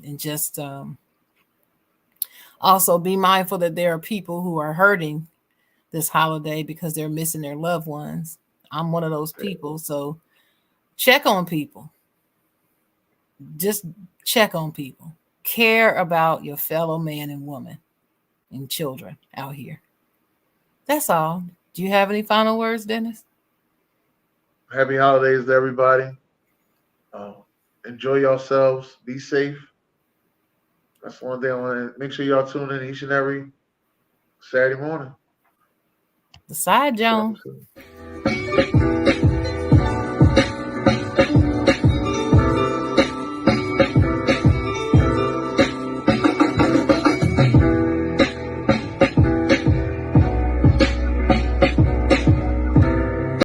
And just also be mindful that there are people who are hurting this holiday because they're missing their loved ones. I'm one of those people. So check on people. Just check on people. Care about your fellow man and woman and children out here. That's all. Do you have any final words, Dennis? Happy holidays to everybody. Enjoy yourselves. Be safe. That's one thing I want to make sure y'all tune in each and every Saturday morning. The Side Jawn. So.